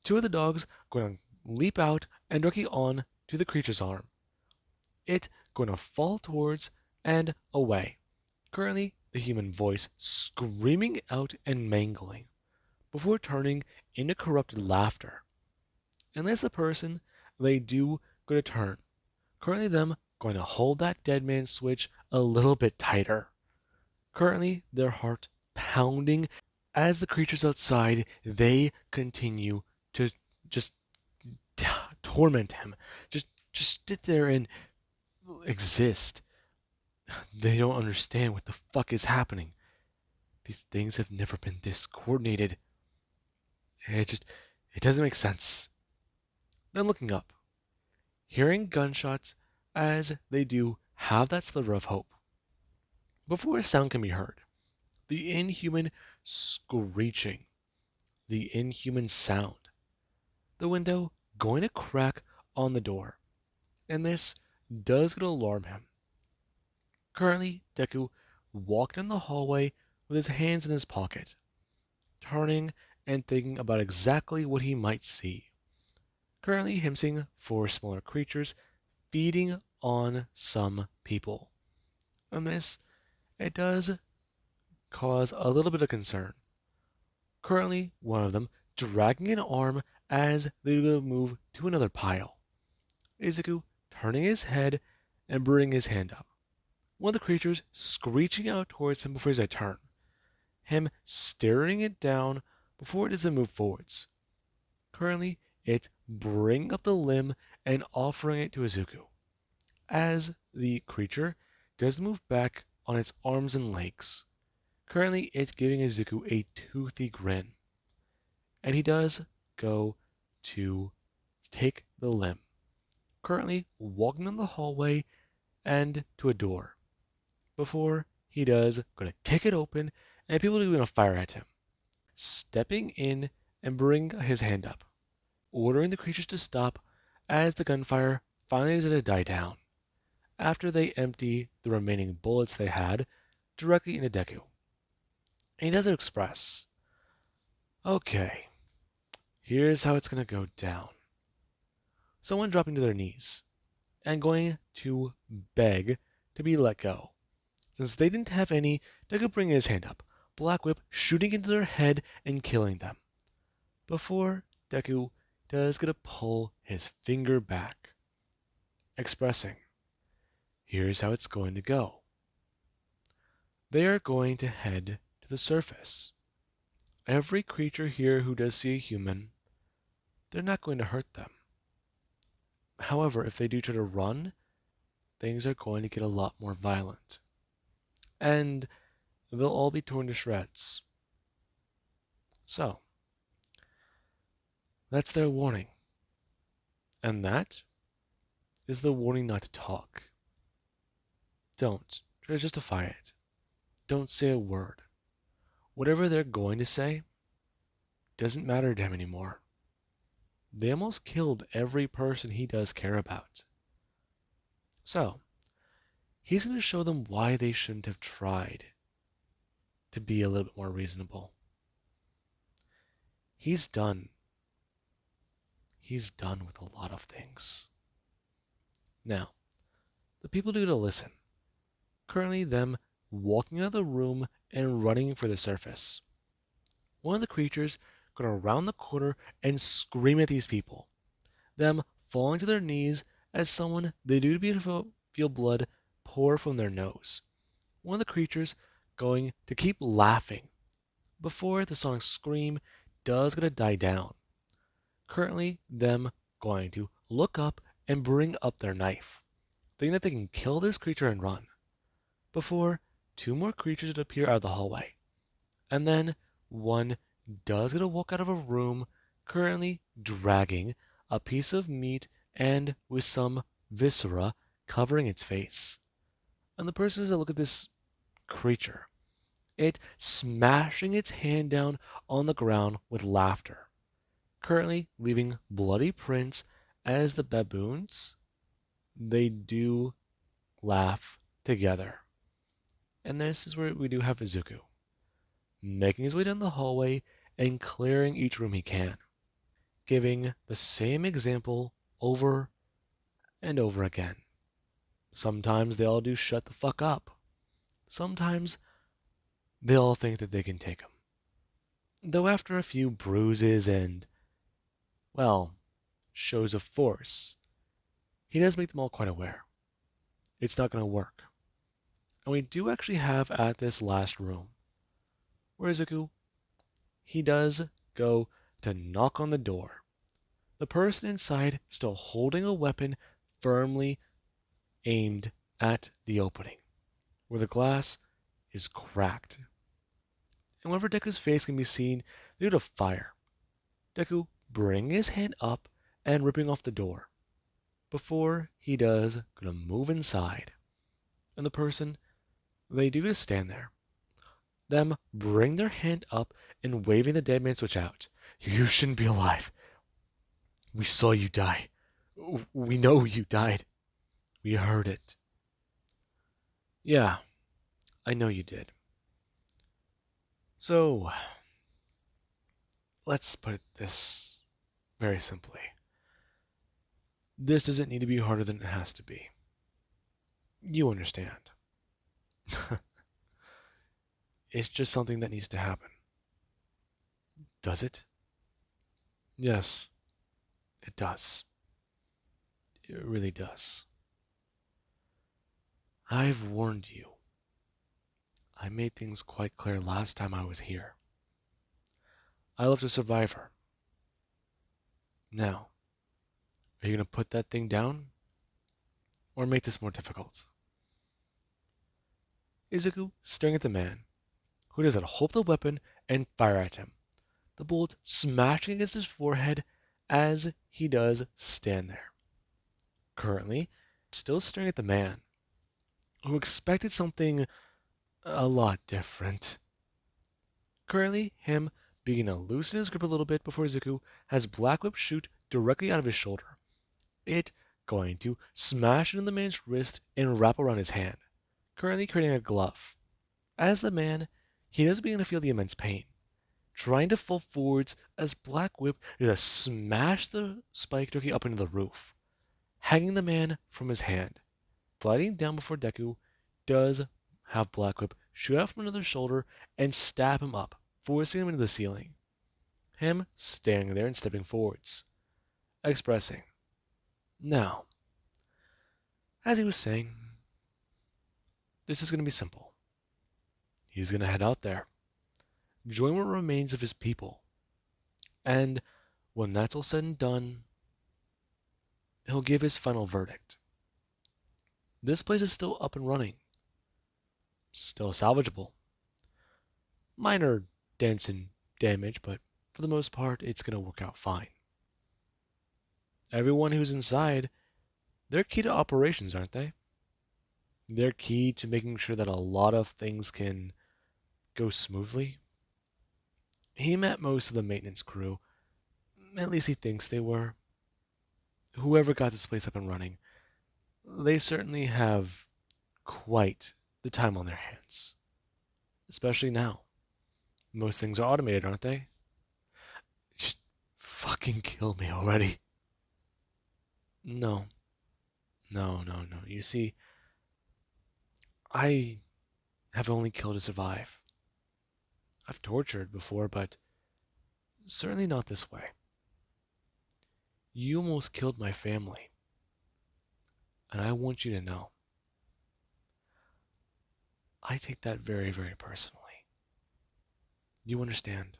two of the dogs going to leap out and directly on to the creature's arm. It going to fall towards and away. Currently, the human voice screaming out and mangling, before turning into corrupted laughter. Unless the person they do go to turn. Currently them going to hold that dead man switch a little bit tighter. Currently their heart pounding as the creatures outside, they continue to just torment him. Just sit there and exist. They don't understand what the fuck is happening. These things have never been this coordinated. It doesn't make sense. Then looking up, hearing gunshots as they do have that sliver of hope. Before a sound can be heard, the inhuman screeching, the inhuman sound, the window going to crack on the door, and this does alarm him. Currently, Deku walked in the hallway with his hands in his pocket, turning and thinking about exactly what he might see. Currently, him seeing 4 smaller creatures feeding on some people. And this, it does cause a little bit of concern. Currently, one of them dragging an arm as they move to another pile. Izuku turning his head and bringing his hand up. One of the creatures screeching out towards him before his turn. Him staring it down before it does move forwards. Currently, it bringing up the limb and offering it to Izuku. As the creature does move back on its arms and legs. Currently, it's giving Izuku a toothy grin. And he does go to take the limb. Currently, walking in the hallway and to a door. Before he does, going to kick it open and people are going to fire at him. Stepping in and bring his hand up. Ordering the creatures to stop as the gunfire finally is to die down. After they empty the remaining bullets they had directly into Deku. And he does express, okay, here's how it's going to go down. Someone dropping to their knees and going to beg to be let go. Since they didn't have any, Deku bringing his hand up, Black Whip shooting into their head and killing them. Before Deku does get to pull his finger back, expressing, here's how it's going to go. They are going to head to the surface. Every creature here who does see a human, they're not going to hurt them. However, if they do try to run, things are going to get a lot more violent. And they'll all be torn to shreds. So, that's their warning. And that is the warning not to talk. Don't try to justify it. Don't say a word. Whatever they're going to say doesn't matter to him anymore. They almost killed every person he does care about. So, he's going to show them why they shouldn't have tried to be a little bit more reasonable. He's done. He's done with a lot of things. Now, the people do to listen. Currently, them walking out of the room and running for the surface. One of the creatures going to round the corner and scream at these people. Them falling to their knees as someone they do feel blood pour from their nose. One of the creatures going to keep laughing before the sonic scream does gonna die down. Currently, them going to look up and bring up their knife, thinking that they can kill this creature and run. Before two more creatures would appear out of the hallway. And then one does get to walk out of a room, currently dragging a piece of meat and with some viscera covering its face. And the person is to look at this creature, it smashing its hand down on the ground with laughter, currently leaving bloody prints as the baboons, they do laugh together. And this is where we do have Izuku, making his way down the hallway and clearing each room he can, giving the same example over and over again. Sometimes they all do shut the fuck up. Sometimes they all think that they can take him. Though after a few bruises and, well, shows of force, he does make them all quite aware. It's not going to work. And we do actually have at this last room, where Izuku, he does go to knock on the door. The person inside still holding a weapon firmly aimed at the opening, where the glass is cracked. And whenever Deku's face can be seen due to fire, Deku bringing his hand up and ripping off the door. Before he does, gonna move inside. And the person, they do just stand there. Them bring their hand up and waving the dead man switch out. You shouldn't be alive. We saw you die. We know you died. We heard it. Yeah, I know you did. So, let's put this very simply. This doesn't need to be harder than it has to be. You understand. It's just something that needs to happen. Does it? Yes, it does. It really does. I've warned you. I made things quite clear last time I was here. I left a survivor. Now, are you going to put that thing down? Or make this more difficult? Izuku staring at the man, who does not hold the weapon and fire at him, the bullet smashing against his forehead as he does stand there. Currently, still staring at the man, who expected something a lot different. Currently, him beginning to loosen his grip a little bit before Izuku has Black Whip shoot directly out of his shoulder. It going to smash into the man's wrist and wrap around his hand, currently creating a glove. As the man, he does begin to feel the immense pain, trying to fall forwards as Black Whip just smash the spike directly up into the roof, hanging the man from his hand. Sliding down before Deku does have Black Whip shoot out from another shoulder and stab him up, forcing him into the ceiling. Him standing there and stepping forwards, expressing, now, as he was saying, this is going to be simple. He's going to head out there, join what remains of his people, and when that's all said and done, he'll give his final verdict. This place is still up and running, still salvageable. Minor dents and damage, but for the most part, it's going to work out fine. Everyone who's inside, they're key to operations, aren't they? They're key to making sure that a lot of things can go smoothly. He met most of the maintenance crew, at least he thinks they were. Whoever got this place up and running, they certainly have quite the time on their hands. Especially now. Most things are automated, aren't they? Just fucking kill me already. No, no. You see, I have only killed to survive. I've tortured before, but certainly not this way. You almost killed my family, and I want you to know. I take that very, very personally. You understand?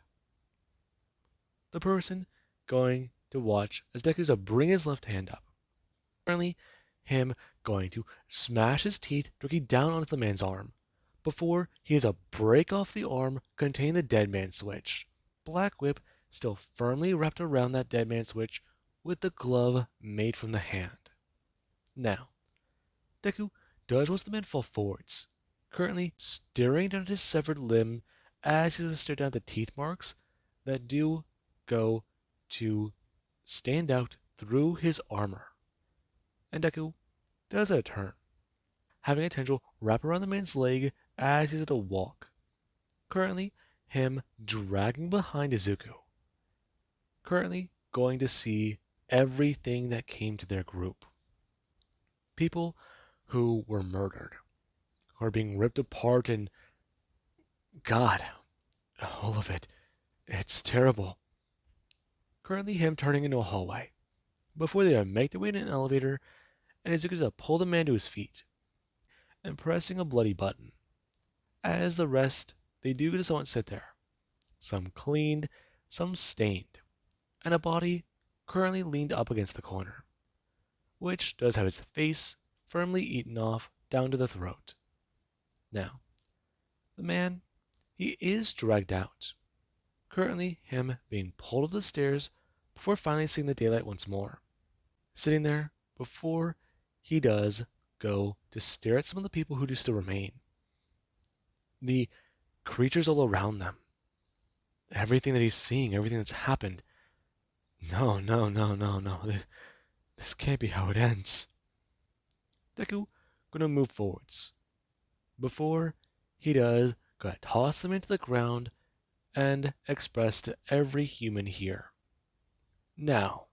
The person going to watch as Deku's bring his left hand up. Apparently, him going to smash his teeth directly down onto the man's arm before he has a break off the arm containing the dead man switch. Black Whip still firmly wrapped around that dead man switch with the glove made from the hand. Now, Deku does watch the man fall forwards, currently staring down at his severed limb as he stares down at the teeth marks that do go to stand out through his armor. And Deku does a turn, having a tendril wrap around the man's leg as he's at a walk. Currently, him dragging behind Izuku. Currently, going to see everything that came to their group. People who were murdered, who are being ripped apart, and God, all of it. It's terrible. Currently, him turning into a hallway. Before they make their way in an elevator, and Izuku's to pull the man to his feet and pressing a bloody button. As the rest, they do just want to sit there. Some cleaned, some stained, and a body currently leaned up against the corner, which does have its face firmly eaten off down to the throat. Now, the man, he is dragged out, currently him being pulled up the stairs before finally seeing the daylight once more. Sitting there before he does go to stare at some of the people who do still remain. The creatures all around them. Everything that he's seeing, everything that's happened. No. This can't be how it ends. Deku gonna move forwards. Before he does, gonna toss them into the ground and express to every human here. Now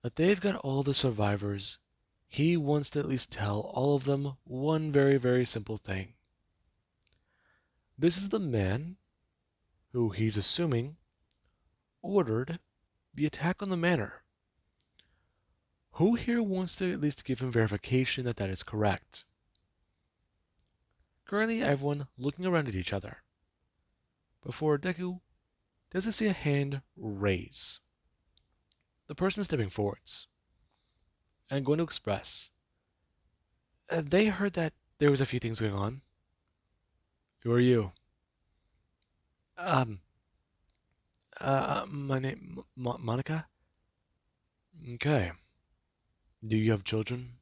that they've got all the survivors, he wants to at least tell all of them one very, very simple thing. This is the man who he's assuming ordered the attack on the manor. Who here wants to at least give him verification that that is correct? Currently, everyone looking around at each other. Before Deku doesn't see a hand raise. The person stepping forwards and going to express. They heard that there was a few things going on. Who are you? My name, Monica? Okay. Do you have children?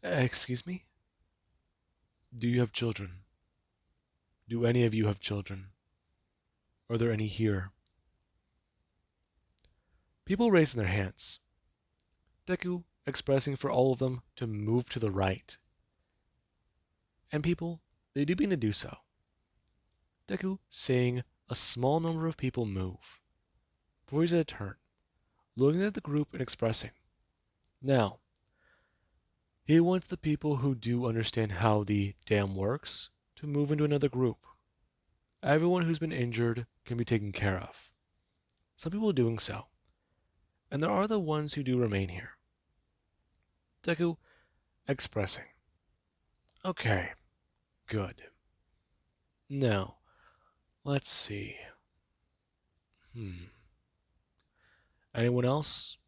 Excuse me? Do you have children? Do any of you have children? Are there any here? People raising their hands. Deku expressing for all of them to move to the right. And people, they do mean to do so. Deku seeing a small number of people move. Before he's at a turn, looking at the group and expressing. Now, he wants the people who do understand how the dam works to move into another group. Everyone who's been injured can be taken care of. Some people are doing so. And there are the ones who do remain here. Deku expressing. Okay, good. Now, let's see. Anyone else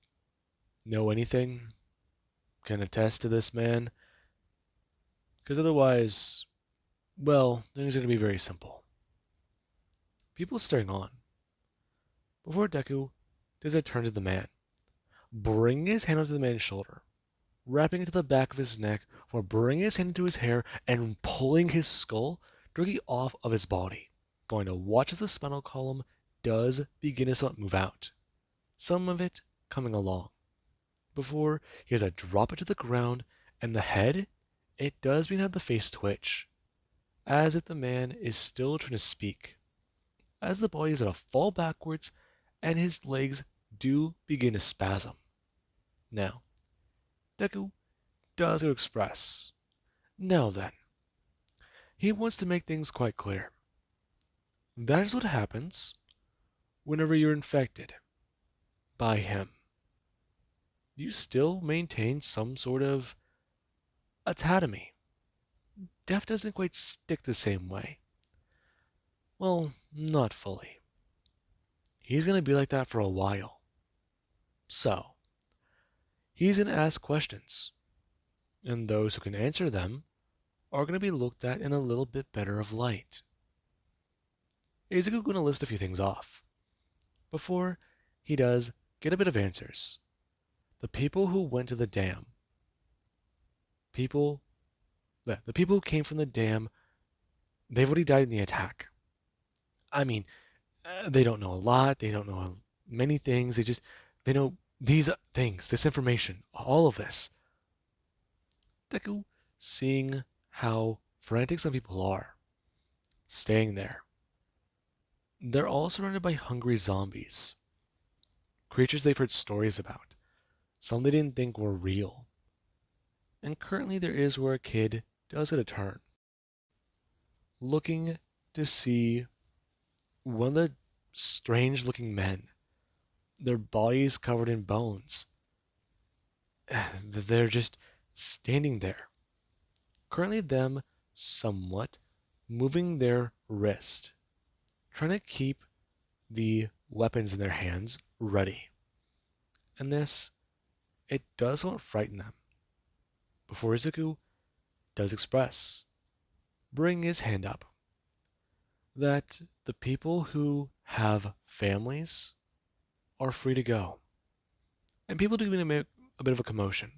know anything? Can attest to this man? Because otherwise, well, things are going to be very simple. People staring on. Before Deku does a turn to the man, bringing his hand onto the man's shoulder, wrapping it to the back of his neck, or bringing his hand into his hair and pulling his skull directly off of his body. Going to watch as the spinal column does begin to somewhat move out, some of it coming along, before he has to drop it to the ground, and the head, it does begin to have the face twitch, as if the man is still trying to speak, as the body is going to fall backwards and his legs do begin to spasm. Now, Deku does go express. Now then, he wants to make things quite clear. That is what happens whenever you're infected by him. You still maintain some sort of autonomy. Death doesn't quite stick the same way. Well, not fully. He's going to be like that for a while. So, he's going to ask questions, and those who can answer them are going to be looked at in a little bit better of light. Izuku going to list a few things off before he does get a bit of answers. The people who went to the dam, the people who came from the dam, they've already died in the attack. I mean, they don't know a lot, they don't know many things, they know these things, this information, all of this. Deku, seeing how frantic some people are, staying there. They're all surrounded by hungry zombies, creatures they've heard stories about, some they didn't think were real. And currently there is where a kid does get a turn, looking to see one of the strange looking men, their bodies covered in bones. They're just standing there. Currently them somewhat moving their wrist, trying to keep the weapons in their hands ready. And this, it does not frighten them. Before Izuku does express, bring his hand up, that the people who have families are free to go. And people do begin to make a bit of a commotion,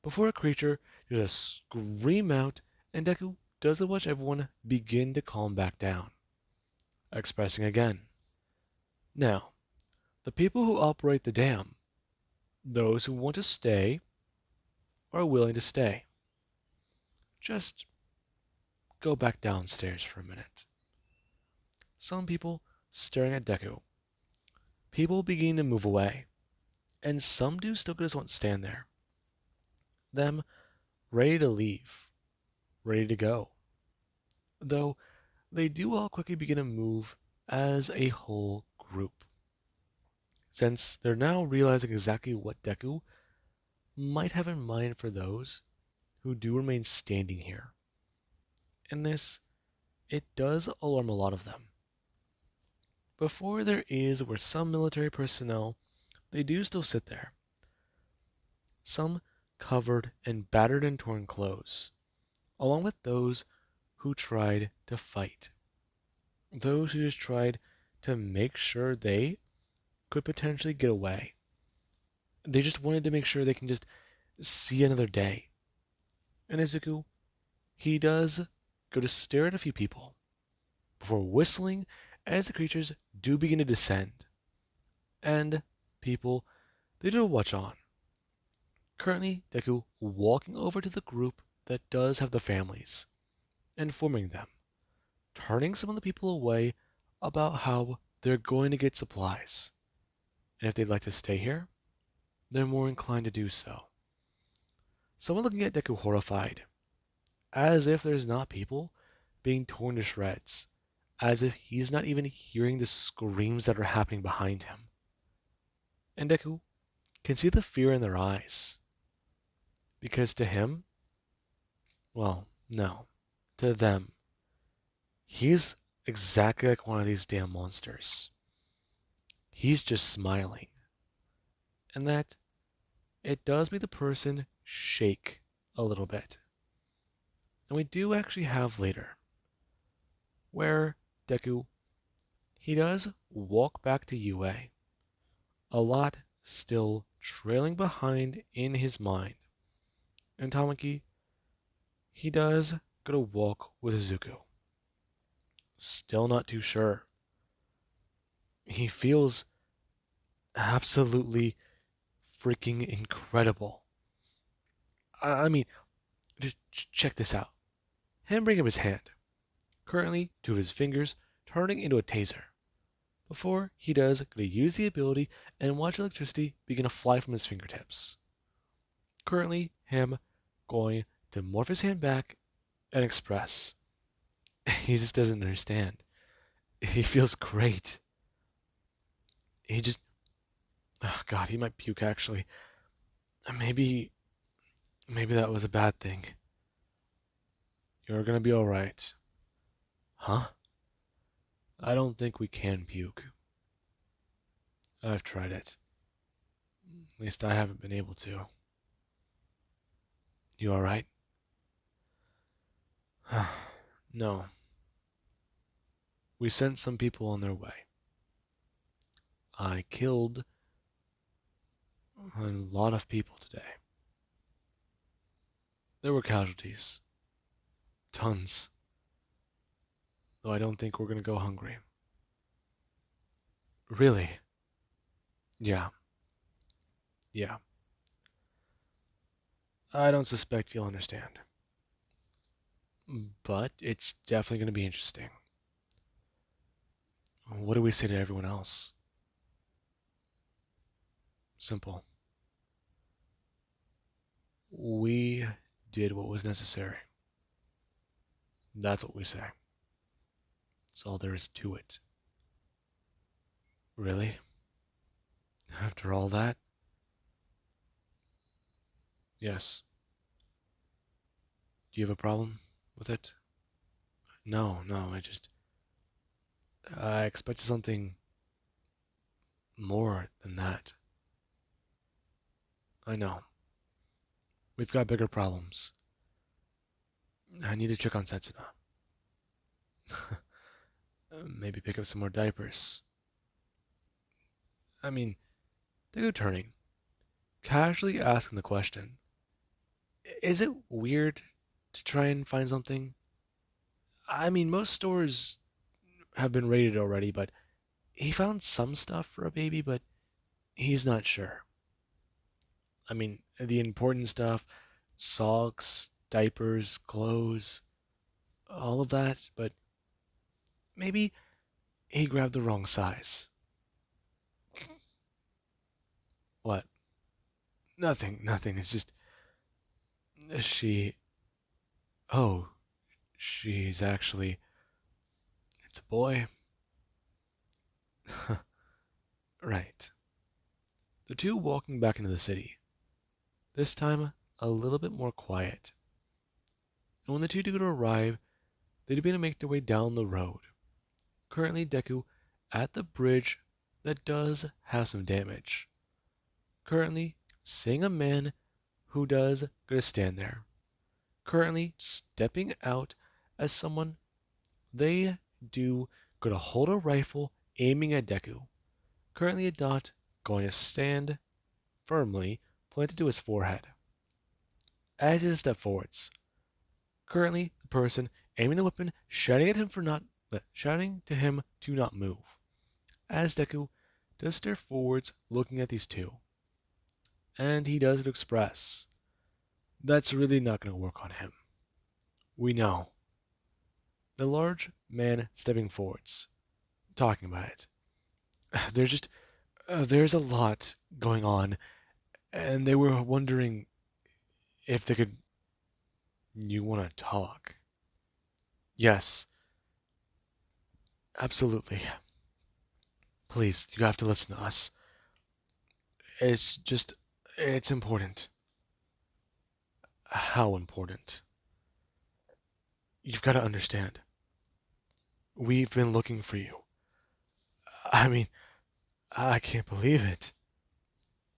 before a creature does a scream out, and Deku does watch everyone begin to calm back down, expressing again. Now, the people who operate the dam, those who want to stay, are willing to stay. Just go back downstairs for a minute. Some people staring at Deku. People begin to move away, and some do still just want to stand there. Them ready to leave, ready to go. Though they do all quickly begin to move as a whole group, since they're now realizing exactly what Deku might have in mind for those who do remain standing here. And this, it does alarm a lot of them. Before there is where some military personnel, they do still sit there. Some covered in battered and torn clothes, along with those who tried to fight. Those who just tried to make sure they could potentially get away. They just wanted to make sure they can just see another day. And Izuku, he does go to stare at a few people before whistling as the creatures do begin to descend. And people, they do watch on. Currently, Deku walking over to the group that does have the families, informing them, turning some of the people away about how they're going to get supplies. And if they'd like to stay here, they're more inclined to do so. Someone looking at Deku horrified, as if there's not people being torn to shreds, as if he's not even hearing the screams that are happening behind him. And Deku can see the fear in their eyes. Because to him, well, no, to them, he's exactly like one of these damn monsters. He's just smiling. And that, it does make the person shake a little bit. And we do actually have later, where Deku, he does walk back to UA. A lot still trailing behind in his mind. And Tamaki, he does go to walk with Izuku. Still not too sure. He feels absolutely freaking incredible. I mean, just check this out. Him bring up his hand. Currently, two of his fingers turning into a taser. Before he does, gonna use the ability and watch electricity begin to fly from his fingertips. Currently, him going to morph his hand back and express. He just doesn't understand. He feels great. He just, oh God, he might puke actually. Maybe that was a bad thing. You're gonna be alright. Huh? I don't think we can puke. I've tried it. At least I haven't been able to. You alright? No. We sent some people on their way. I killed a lot of people today. There were casualties. Tons. Though I don't think we're gonna go hungry. Really? Yeah. Yeah. I don't suspect you'll understand. But it's definitely gonna be interesting. What do we say to everyone else? Simple. We did what was necessary. That's what we say. That's all there is to it. Really? After all that? Yes. Do you have a problem with it? No, I expected something more than that. I know. We've got bigger problems. I need to check on Setsuna. Maybe pick up some more diapers. I mean, they go turning, casually asking the question, is it weird to try and find something? I mean, most stores have been raided already, but he found some stuff for a baby, but he's not sure. I mean, the important stuff, socks, diapers, clothes, all of that, but maybe he grabbed the wrong size. What? Nothing. It's just she. Oh, she's actually. It's a boy. Right. The two walking back into the city. This time, a little bit more quiet. And when the two do arrive, they begin to make their way down the road. Currently, Deku at the bridge that does have some damage. Currently, seeing a man who does gonna stand there. Currently, stepping out as someone they do gonna hold a rifle aiming at Deku. Currently, a dot going to stand firmly planted to his forehead. As he steps forwards, currently the person aiming the weapon shouting at him for not shouting to him to not move. As Deku does stare forwards looking at these two. And he does express that's really not going to work on him. We know. The large man stepping forwards, talking about it. There's a lot going on, and they were wondering if they could. You want to talk? Yes, absolutely. Please, you have to listen to us. It's important. How important? You've got to understand. We've been looking for you. I mean, I can't believe it.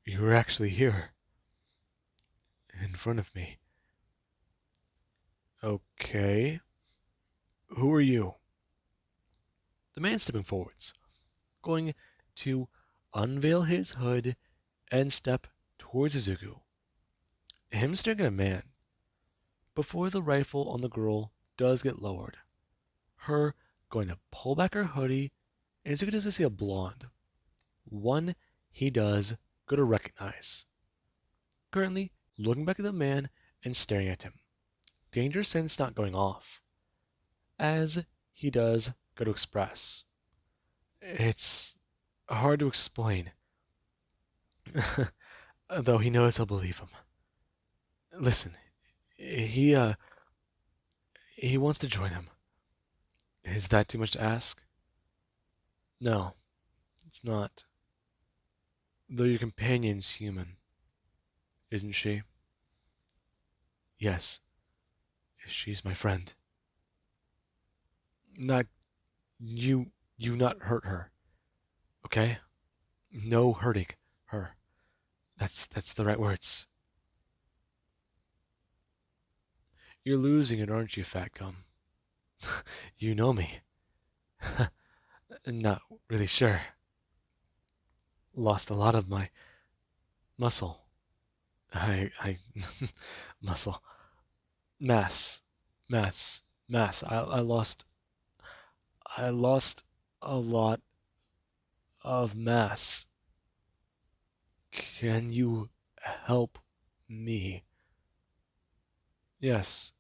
You were actually here. In front of me. Okay. Who are you? The man stepping forwards, going to unveil his hood and step towards Izuku, him staring at a man. Before the rifle on the girl does get lowered, her going to pull back her hoodie, and Izuku does see a blonde. One he does go to recognize. Currently looking back at the man and staring at him. Danger sense not going off. As he does go to express. It's hard to explain. Though he knows I'll believe him. Listen, he he wants to join him. Is that too much to ask? No, it's not. Though your companion's human, isn't she? Yes, she's my friend. Not you not hurt her, okay? No hurting her. That's the right words. You're losing it, aren't you, Fat Gum? You know me. Not really sure. Lost a lot of my muscle. I muscle. Mass. Mass. I lost a lot of mass. Can you help me? Yes.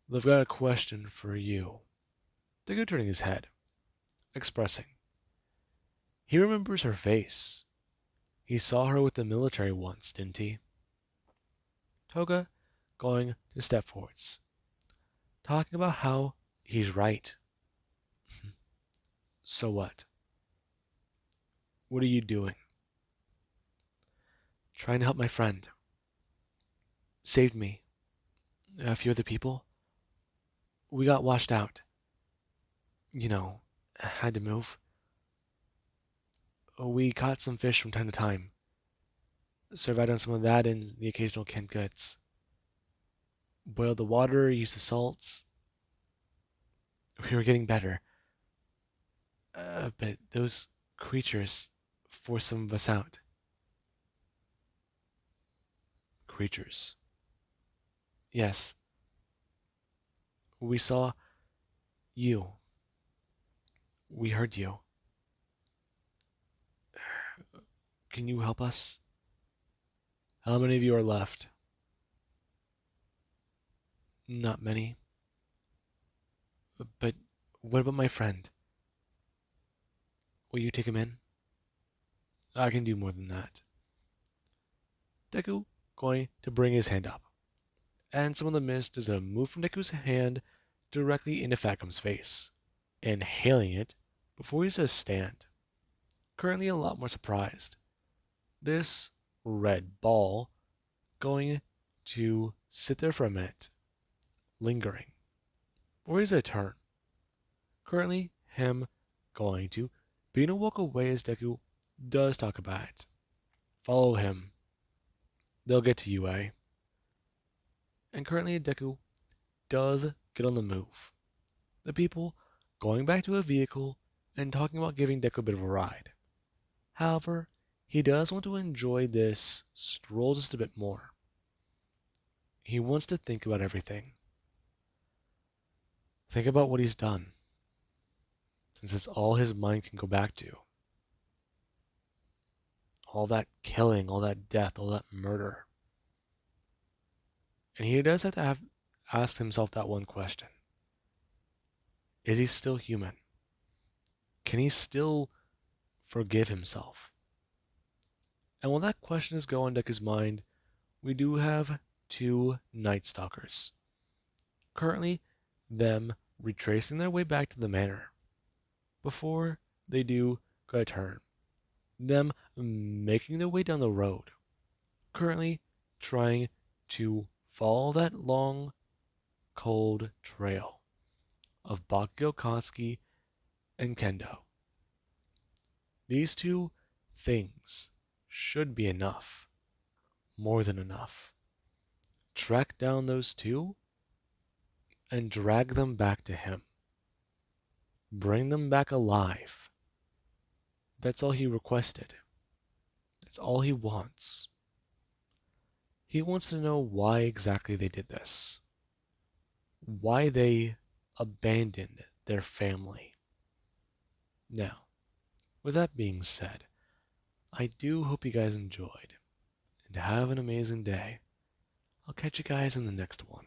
They've got a question for you. Digger turning his head, expressing. He remembers her face. He saw her with the military once, didn't he? Toga going to step forwards, talking about how he's right. So what? What are you doing? Trying to help my friend. Saved me. A few other people. We got washed out. Had to move. We caught some fish from time to time. Survived on some of that and the occasional canned goods. Boiled the water, used the salts. We were getting better. But those creatures forced some of us out. Creatures. Yes. We saw you. We heard you. Can you help us? How many of you are left? Not many. But what about my friend? Will you take him in? I can do more than that. Deku going to bring his hand up, and some of the mist is going to move from Deku's hand directly into Fat Gum's face, inhaling it before he says stand. Currently a lot more surprised. This red ball going to sit there for a minute, lingering. Before he's a turn. Currently him going to begin to walk away as Deku does talk about it. Follow him. They'll get to UA. And currently Deku does get on the move. The people going back to a vehicle and talking about giving Deku a bit of a ride. However, he does want to enjoy this stroll just a bit more. He wants to think about everything. Think about what he's done, since it's all his mind can go back to. All that killing, all that death, all that murder. And he does have to ask himself that one question. Is he still human? Can he still forgive himself? And while that question is going on Deku's mind, we do have two Night Stalkers. Currently, them retracing their way back to the manor. Before they do go a turn. Them making their way down the road. Currently trying to follow that long, cold trail of Bakugo Katsuki and Kendo. These two things should be enough. More than enough. Track down those two and drag them back to him. Bring them back alive. That's all he requested. It's all he wants. He wants to know why exactly they did this, why they abandoned their family. Now, with that being said, I do hope you guys enjoyed, and have an amazing day. I'll catch you guys in the next one.